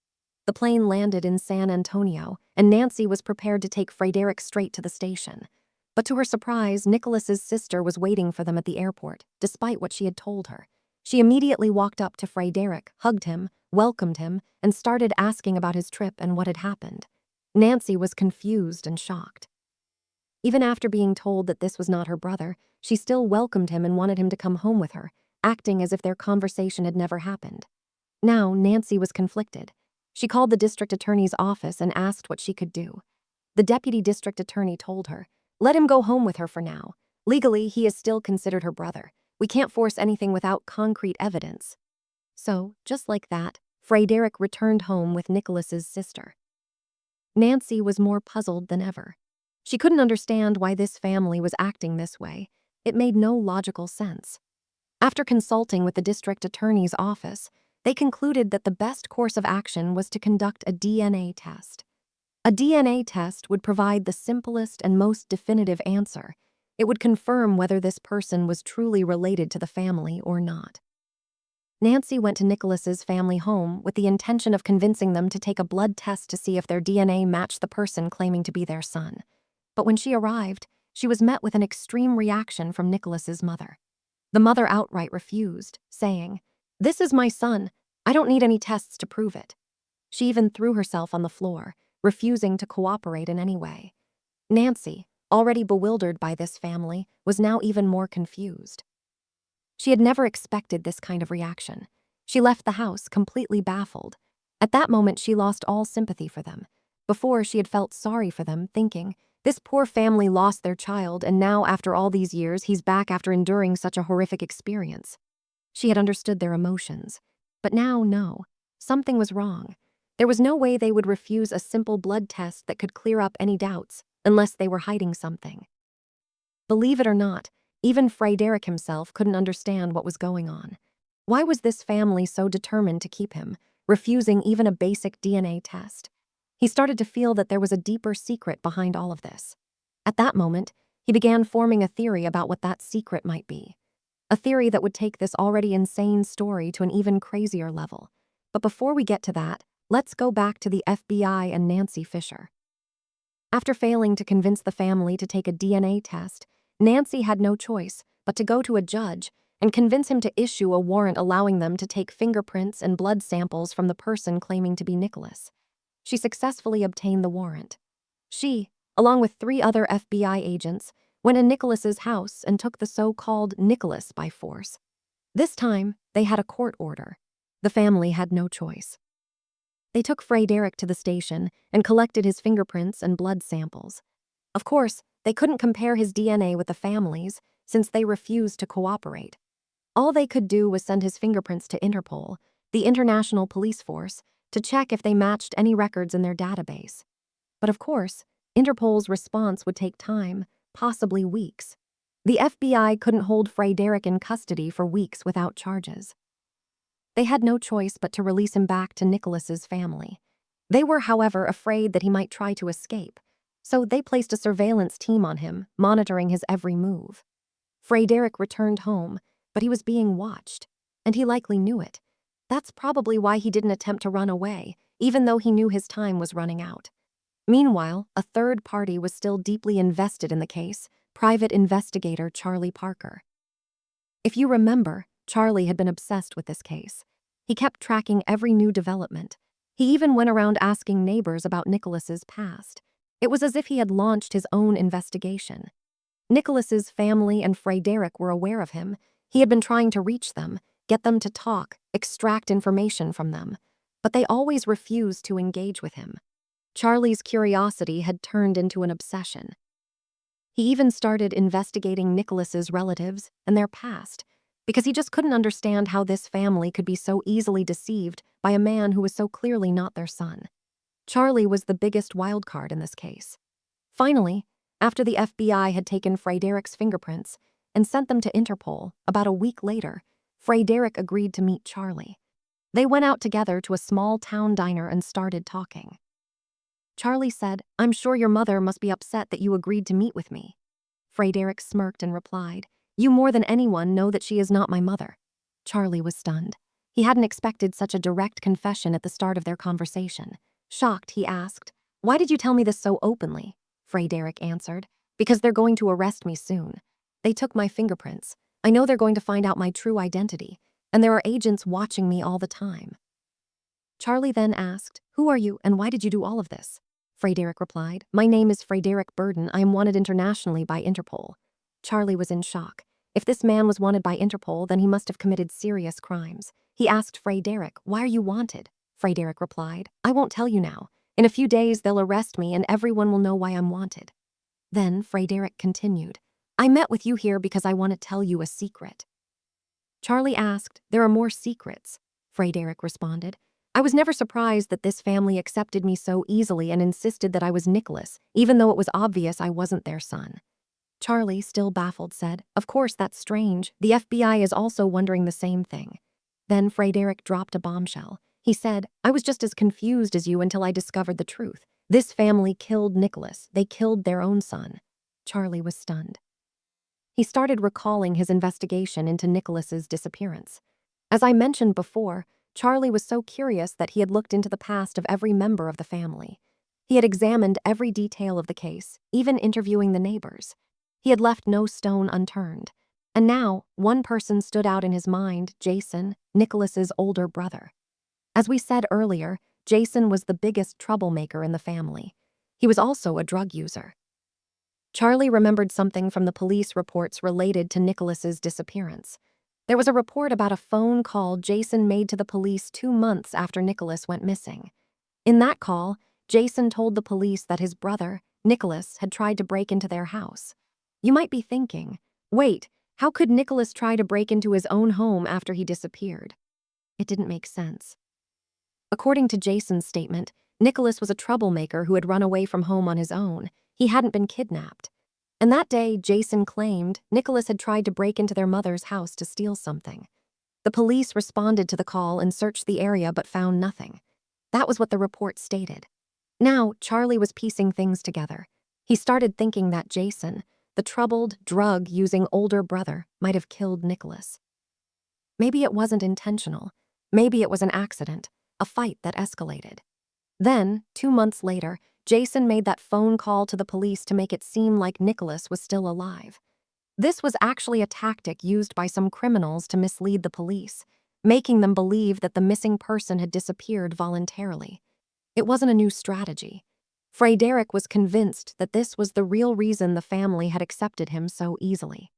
The plane landed in San Antonio, and Nancy was prepared to take Frédéric straight to the station. But to her surprise, Nicholas's sister was waiting for them at the airport, despite what she had told her. She immediately walked up to Frédéric, hugged him, welcomed him, and started asking about his trip and what had happened. Nancy was confused and shocked. Even after being told that this was not her brother, she still welcomed him and wanted him to come home with her, acting as if their conversation had never happened. Now, Nancy was conflicted. She called the district attorney's office and asked what she could do. The deputy district attorney told her, "Let him go home with her for now. Legally, he is still considered her brother. We can't force anything without concrete evidence." So, just like that, Frédéric returned home with Nicholas's sister. Nancy was more puzzled than ever. She couldn't understand why this family was acting this way. It made no logical sense. After consulting with the district attorney's office, they concluded that the best course of action was to conduct a DNA test. A DNA test would provide the simplest and most definitive answer. It would confirm whether this person was truly related to the family or not. Nancy went to Nicholas's family home with the intention of convincing them to take a blood test to see if their DNA matched the person claiming to be their son. But when she arrived, she was met with an extreme reaction from Nicholas's mother. The mother outright refused, saying, "This is my son. I don't need any tests to prove it." She even threw herself on the floor, refusing to cooperate in any way. Nancy, already bewildered by this family, was now even more confused. She had never expected this kind of reaction. She left the house completely baffled. At that moment, she lost all sympathy for them. Before, she had felt sorry for them, thinking, this poor family lost their child, and now, after all these years, he's back after enduring such a horrific experience. She had understood their emotions. But now, no. Something was wrong. There was no way they would refuse a simple blood test that could clear up any doubts, unless they were hiding something. Believe it or not, even Frédéric himself couldn't understand what was going on. Why was this family so determined to keep him, refusing even a basic DNA test? He started to feel that there was a deeper secret behind all of this. At that moment, he began forming a theory about what that secret might be. A theory that would take this already insane story to an even crazier level. But before we get to that, let's go back to the FBI and Nancy Fisher. After failing to convince the family to take a DNA test, Nancy had no choice but to go to a judge and convince him to issue a warrant allowing them to take fingerprints and blood samples from the person claiming to be Nicholas. She successfully obtained the warrant. She, along with 3 other FBI agents, went to Nicholas's house and took the so-called Nicholas by force. This time, they had a court order. The family had no choice. They took Frédéric to the station and collected his fingerprints and blood samples. Of course, they couldn't compare his DNA with the family's since they refused to cooperate. All they could do was send his fingerprints to Interpol, the international police force, to check if they matched any records in their database. But of course, Interpol's response would take time, possibly weeks. The FBI couldn't hold Frédéric in custody for weeks without charges. They had no choice but to release him back to Nicholas's family. They were, however, afraid that he might try to escape, so they placed a surveillance team on him, monitoring his every move. Frédéric returned home, but he was being watched, and he likely knew it. That's probably why he didn't attempt to run away, even though he knew his time was running out. Meanwhile, a third party was still deeply invested in the case, private investigator Charlie Parker. If you remember, Charlie had been obsessed with this case. He kept tracking every new development. He even went around asking neighbors about Nicholas's past. It was as if he had launched his own investigation. Nicholas's family and Frédéric were aware of him. He had been trying to reach them, get them to talk, extract information from them, but they always refused to engage with him. Charlie's curiosity had turned into an obsession. He even started investigating Nicholas's relatives and their past, because he just couldn't understand how this family could be so easily deceived by a man who was so clearly not their son. Charlie was the biggest wild card in this case. Finally, after the FBI had taken Frédéric's fingerprints and sent them to Interpol, about a week later, Frédéric agreed to meet Charlie. They went out together to a small town diner and started talking. Charlie said, "I'm sure your mother must be upset that you agreed to meet with me." Frédéric smirked and replied, "You more than anyone know that she is not my mother." Charlie was stunned. He hadn't expected such a direct confession at the start of their conversation. Shocked, he asked, "Why did you tell me this so openly?" Frédéric answered, "Because they're going to arrest me soon. They took my fingerprints. I know they're going to find out my true identity, and there are agents watching me all the time." Charlie then asked, "Who are you and why did you do all of this?" Frédéric replied, "My name is Frédéric Bourdin. I am wanted internationally by Interpol." Charlie was in shock. If this man was wanted by Interpol, then he must have committed serious crimes. He asked Frédéric, "Why are you wanted?" Frédéric replied, "I won't tell you now. In a few days they'll arrest me and everyone will know why I'm wanted." Then Frédéric continued, "I met with you here because I want to tell you a secret." Charlie asked, "There are more secrets?" Frédéric responded, I was never surprised that this family accepted me so easily and insisted that I was Nicholas, even though it was obvious I wasn't their son. Charlie, still baffled, said, "Of course, that's strange. The FBI is also wondering the same thing." Then Frédéric dropped a bombshell. He said, "I was just as confused as you until I discovered the truth. This family killed Nicholas. They killed their own son." Charlie was stunned. He started recalling his investigation into Nicholas's disappearance. As I mentioned before, Charlie was so curious that he had looked into the past of every member of the family. He had examined every detail of the case, even interviewing the neighbors. He had left no stone unturned. And now, one person stood out in his mind: Jason, Nicholas's older brother. As we said earlier, Jason was the biggest troublemaker in the family. He was also a drug user. Charlie remembered something from the police reports related to Nicholas's disappearance. There was a report about a phone call Jason made to the police 2 months after Nicholas went missing. In that call, Jason told the police that his brother, Nicholas, had tried to break into their house. You might be thinking, wait, how could Nicholas try to break into his own home after he disappeared? It didn't make sense. According to Jason's statement, Nicholas was a troublemaker who had run away from home on his own. He hadn't been kidnapped. And that day, Jason claimed Nicholas had tried to break into their mother's house to steal something. The police responded to the call and searched the area but found nothing. That was what the report stated. Now, Charlie was piecing things together. He started thinking that Jason, the troubled, drug-using older brother, might have killed Nicholas. Maybe it wasn't intentional. Maybe it was an accident, a fight that escalated. Then, 2 months later, Jason made that phone call to the police to make it seem like Nicholas was still alive. This was actually a tactic used by some criminals to mislead the police, making them believe that the missing person had disappeared voluntarily. It wasn't a new strategy. Frédéric was convinced that this was the real reason the family had accepted him so easily.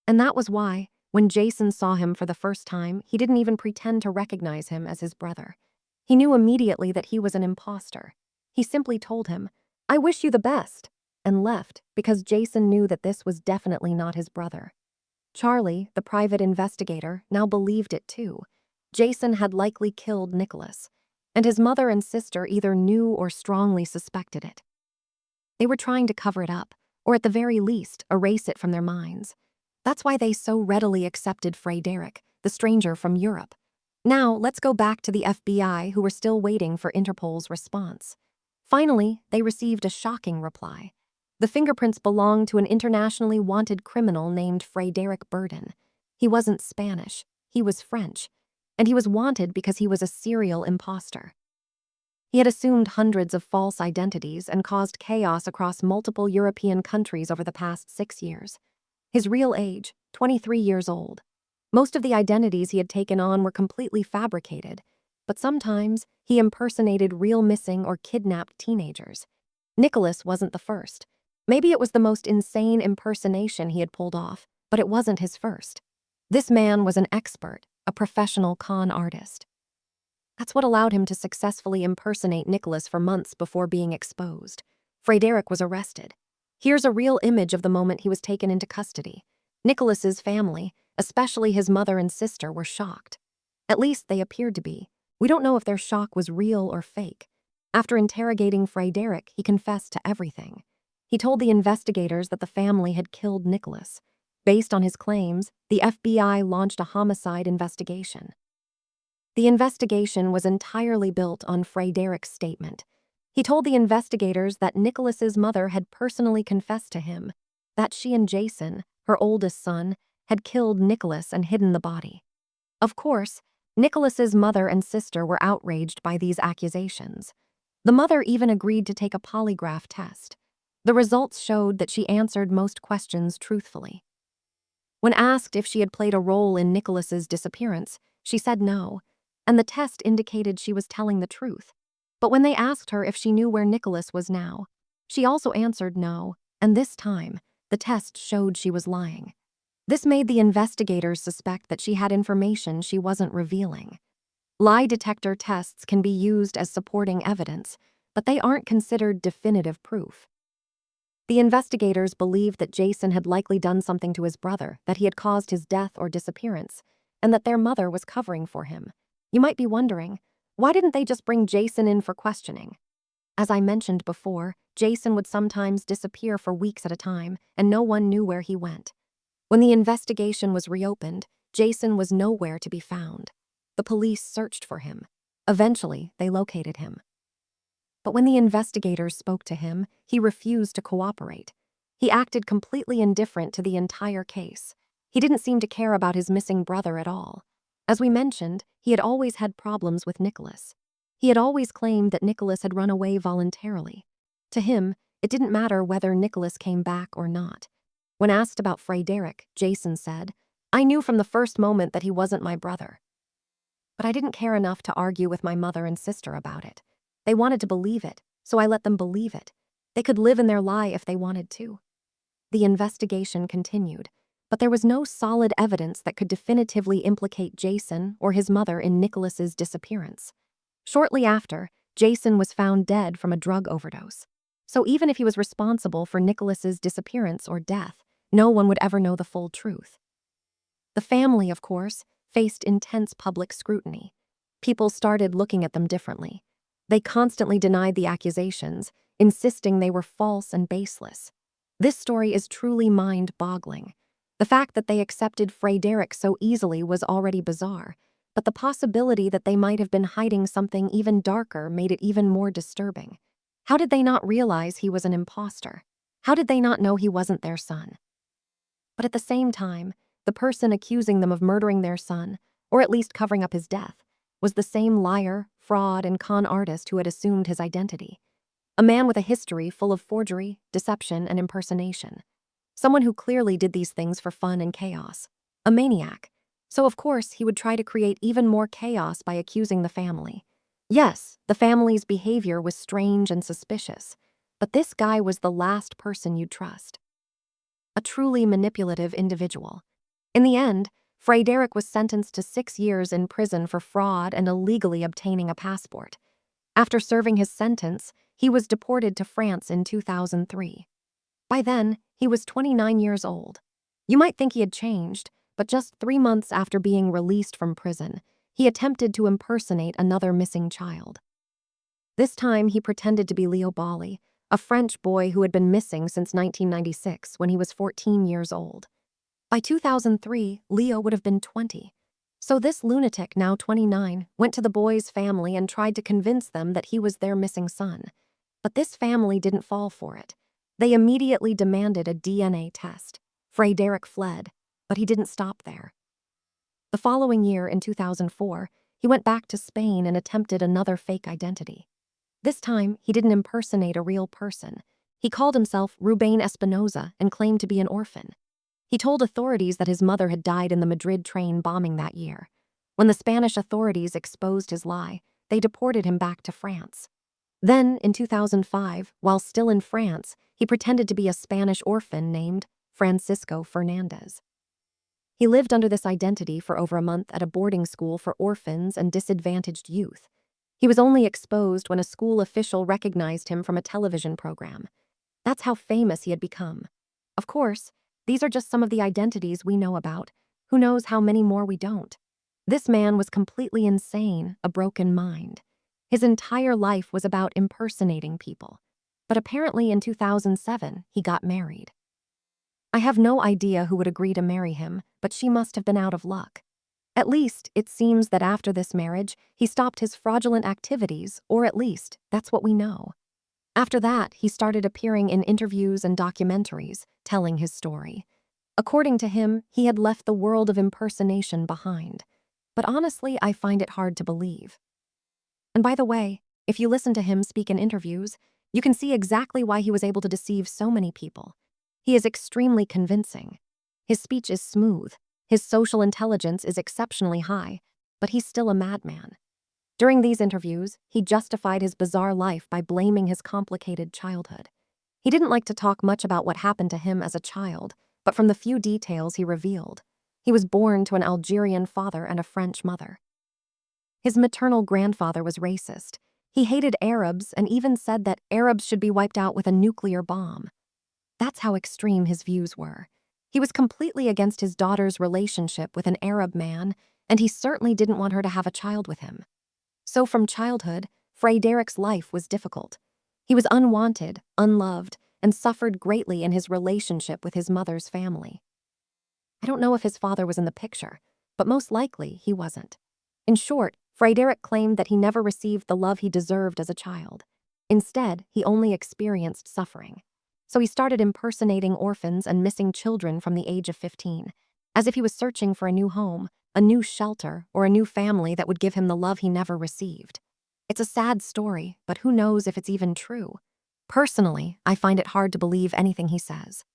And that was why, when Jason saw him for the first time, he didn't even pretend to recognize him as his brother. He knew immediately that he was an imposter. He simply told him, "I wish you the best," and left because Jason knew that this was definitely not his brother. Charlie, the private investigator, now believed it too. Jason had likely killed Nicholas, and his mother and sister either knew or strongly suspected it. They were trying to cover it up, or at the very least, erase it from their minds. That's why they so readily accepted Frédéric, the stranger from Europe. Now, let's go back to the FBI, who were still waiting for Interpol's response. Finally, they received a shocking reply. The fingerprints belonged to an internationally wanted criminal named Frédéric Bourdin. He wasn't Spanish, he was French, and he was wanted because he was a serial imposter. He had assumed hundreds of false identities and caused chaos across multiple European countries over the past 6 years. His real age, 23 years old. Most of the identities he had taken on were completely fabricated, but sometimes he impersonated real missing or kidnapped teenagers. Nicholas wasn't the first. Maybe it was the most insane impersonation he had pulled off, but it wasn't his first. This man was an expert, a professional con artist. That's what allowed him to successfully impersonate Nicholas for months before being exposed. Frédéric was arrested. Here's a real image of the moment he was taken into custody. Nicholas's family, especially his mother and sister, were shocked. At least they appeared to be. We don't know if their shock was real or fake. After interrogating Frédéric, he confessed to everything. He told the investigators that the family had killed Nicholas. Based on his claims, the FBI launched a homicide investigation. The investigation was entirely built on Frédéric's statement. He told the investigators that Nicholas's mother had personally confessed to him that she and Jason, her oldest son, had killed Nicholas and hidden the body. Of course, Nicholas's mother and sister were outraged by these accusations. The mother even agreed to take a polygraph test. The results showed that she answered most questions truthfully. When asked if she had played a role in Nicholas's disappearance, she said no, and the test indicated she was telling the truth. But when they asked her if she knew where Nicholas was now, she also answered no, and this time, the test showed she was lying. This made the investigators suspect that she had information she wasn't revealing. Lie detector tests can be used as supporting evidence, but they aren't considered definitive proof. The investigators believed that Jason had likely done something to his brother, that he had caused his death or disappearance, and that their mother was covering for him. You might be wondering, Why didn't they just bring Jason in for questioning? As I mentioned before, Jason would sometimes disappear for weeks at a time, and no one knew where he went. When the investigation was reopened, Jason was nowhere to be found. The police searched for him. Eventually, they located him. But when the investigators spoke to him, he refused to cooperate. He acted completely indifferent to the entire case. He didn't seem to care about his missing brother at all. As we mentioned, he had always had problems with Nicholas. He had always claimed that Nicholas had run away voluntarily. To him, it didn't matter whether Nicholas came back or not. When asked about Frédéric, Jason said, "I knew from the first moment that he wasn't my brother. But I didn't care enough to argue with my mother and sister about it. They wanted to believe it, so I let them believe it. They could live in their lie if they wanted to." The investigation continued, but there was no solid evidence that could definitively implicate Jason or his mother in Nicholas's disappearance. Shortly after, Jason was found dead from a drug overdose. So even if he was responsible for Nicholas's disappearance or death, no one would ever know the full truth. The family, of course, faced intense public scrutiny. People started looking at them differently. They constantly denied the accusations, insisting they were false and baseless. This story is truly mind-boggling. The fact that they accepted Frédéric so easily was already bizarre, but the possibility that they might have been hiding something even darker made it even more disturbing. How did they not realize he was an imposter? How did they not know he wasn't their son? But at the same time, the person accusing them of murdering their son, or at least covering up his death, was the same liar, fraud, and con artist who had assumed his identity. A man with a history full of forgery, deception, and impersonation. Someone who clearly did these things for fun and chaos. A maniac. So of course, he would try to create even more chaos by accusing the family. Yes, the family's behavior was strange and suspicious, but this guy was the last person you'd trust. A truly manipulative individual. In the end, Frédéric was sentenced to 6 years in prison for fraud and illegally obtaining a passport. After serving his sentence, he was deported to France in 2003. By then, he was 29 years old. You might think he had changed, but just 3 months after being released from prison, he attempted to impersonate another missing child. This time, he pretended to be Leo Bali, a French boy who had been missing since 1996 when he was 14 years old. By 2003, Leo would have been 20. So this lunatic, now 29, went to the boy's family and tried to convince them that he was their missing son. But this family didn't fall for it. They immediately demanded a DNA test. Frédéric fled, but he didn't stop there. The following year, in 2004, he went back to Spain and attempted another fake identity. This time, he didn't impersonate a real person. He called himself Rubén Espinosa and claimed to be an orphan. He told authorities that his mother had died in the Madrid train bombing that year. When the Spanish authorities exposed his lie, they deported him back to France. Then, in 2005, while still in France, he pretended to be a Spanish orphan named Francisco Fernandez. He lived under this identity for over a month at a boarding school for orphans and disadvantaged youth. He was only exposed when a school official recognized him from a television program. That's how famous he had become. Of course, these are just some of the identities we know about. Who knows how many more we don't? This man was completely insane, a broken mind. His entire life was about impersonating people. But apparently in 2007, he got married. I have no idea who would agree to marry him, but she must have been out of luck. At least, it seems that after this marriage, he stopped his fraudulent activities, or at least, that's what we know. After that, he started appearing in interviews and documentaries, telling his story. According to him, he had left the world of impersonation behind. But honestly, I find it hard to believe. And by the way, if you listen to him speak in interviews, you can see exactly why he was able to deceive so many people. He is extremely convincing. His speech is smooth. His social intelligence is exceptionally high, but he's still a madman. During these interviews, he justified his bizarre life by blaming his complicated childhood. He didn't like to talk much about what happened to him as a child, but from the few details he revealed, he was born to an Algerian father and a French mother. His maternal grandfather was racist. He hated Arabs and even said that Arabs should be wiped out with a nuclear bomb. That's how extreme his views were. He was completely against his daughter's relationship with an Arab man, and he certainly didn't want her to have a child with him. So from childhood, Frédéric's life was difficult. He was unwanted, unloved, and suffered greatly in his relationship with his mother's family. I don't know if his father was in the picture, but most likely he wasn't. In short, Frédéric claimed that he never received the love he deserved as a child. Instead, he only experienced suffering. So he started impersonating orphans and missing children from the age of 15, as if he was searching for a new home, a new shelter, or a new family that would give him the love he never received. It's a sad story, but who knows if it's even true. Personally, I find it hard to believe anything he says.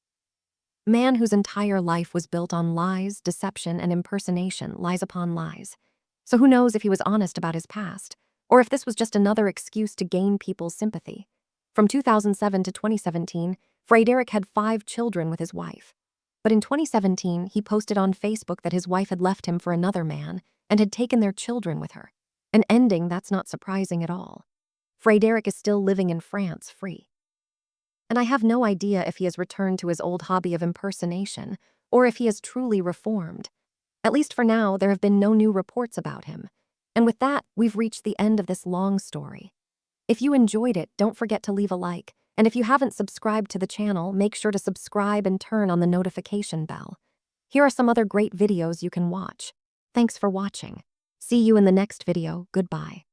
Man whose entire life was built on lies, deception, and impersonation lies upon lies. So who knows if he was honest about his past, or if this was just another excuse to gain people's sympathy. From 2007 to 2017, Frédéric had 5 children with his wife. But in 2017, he posted on Facebook that his wife had left him for another man and had taken their children with her. An ending that's not surprising at all. Frédéric is still living in France free. And I have no idea if he has returned to his old hobby of impersonation or if he has truly reformed. At least for now, there have been no new reports about him. And with that, we've reached the end of this long story. If you enjoyed it, don't forget to leave a like. And if you haven't subscribed to the channel, make sure to subscribe and turn on the notification bell. Here are some other great videos you can watch. Thanks for watching. See you in the next video. Goodbye.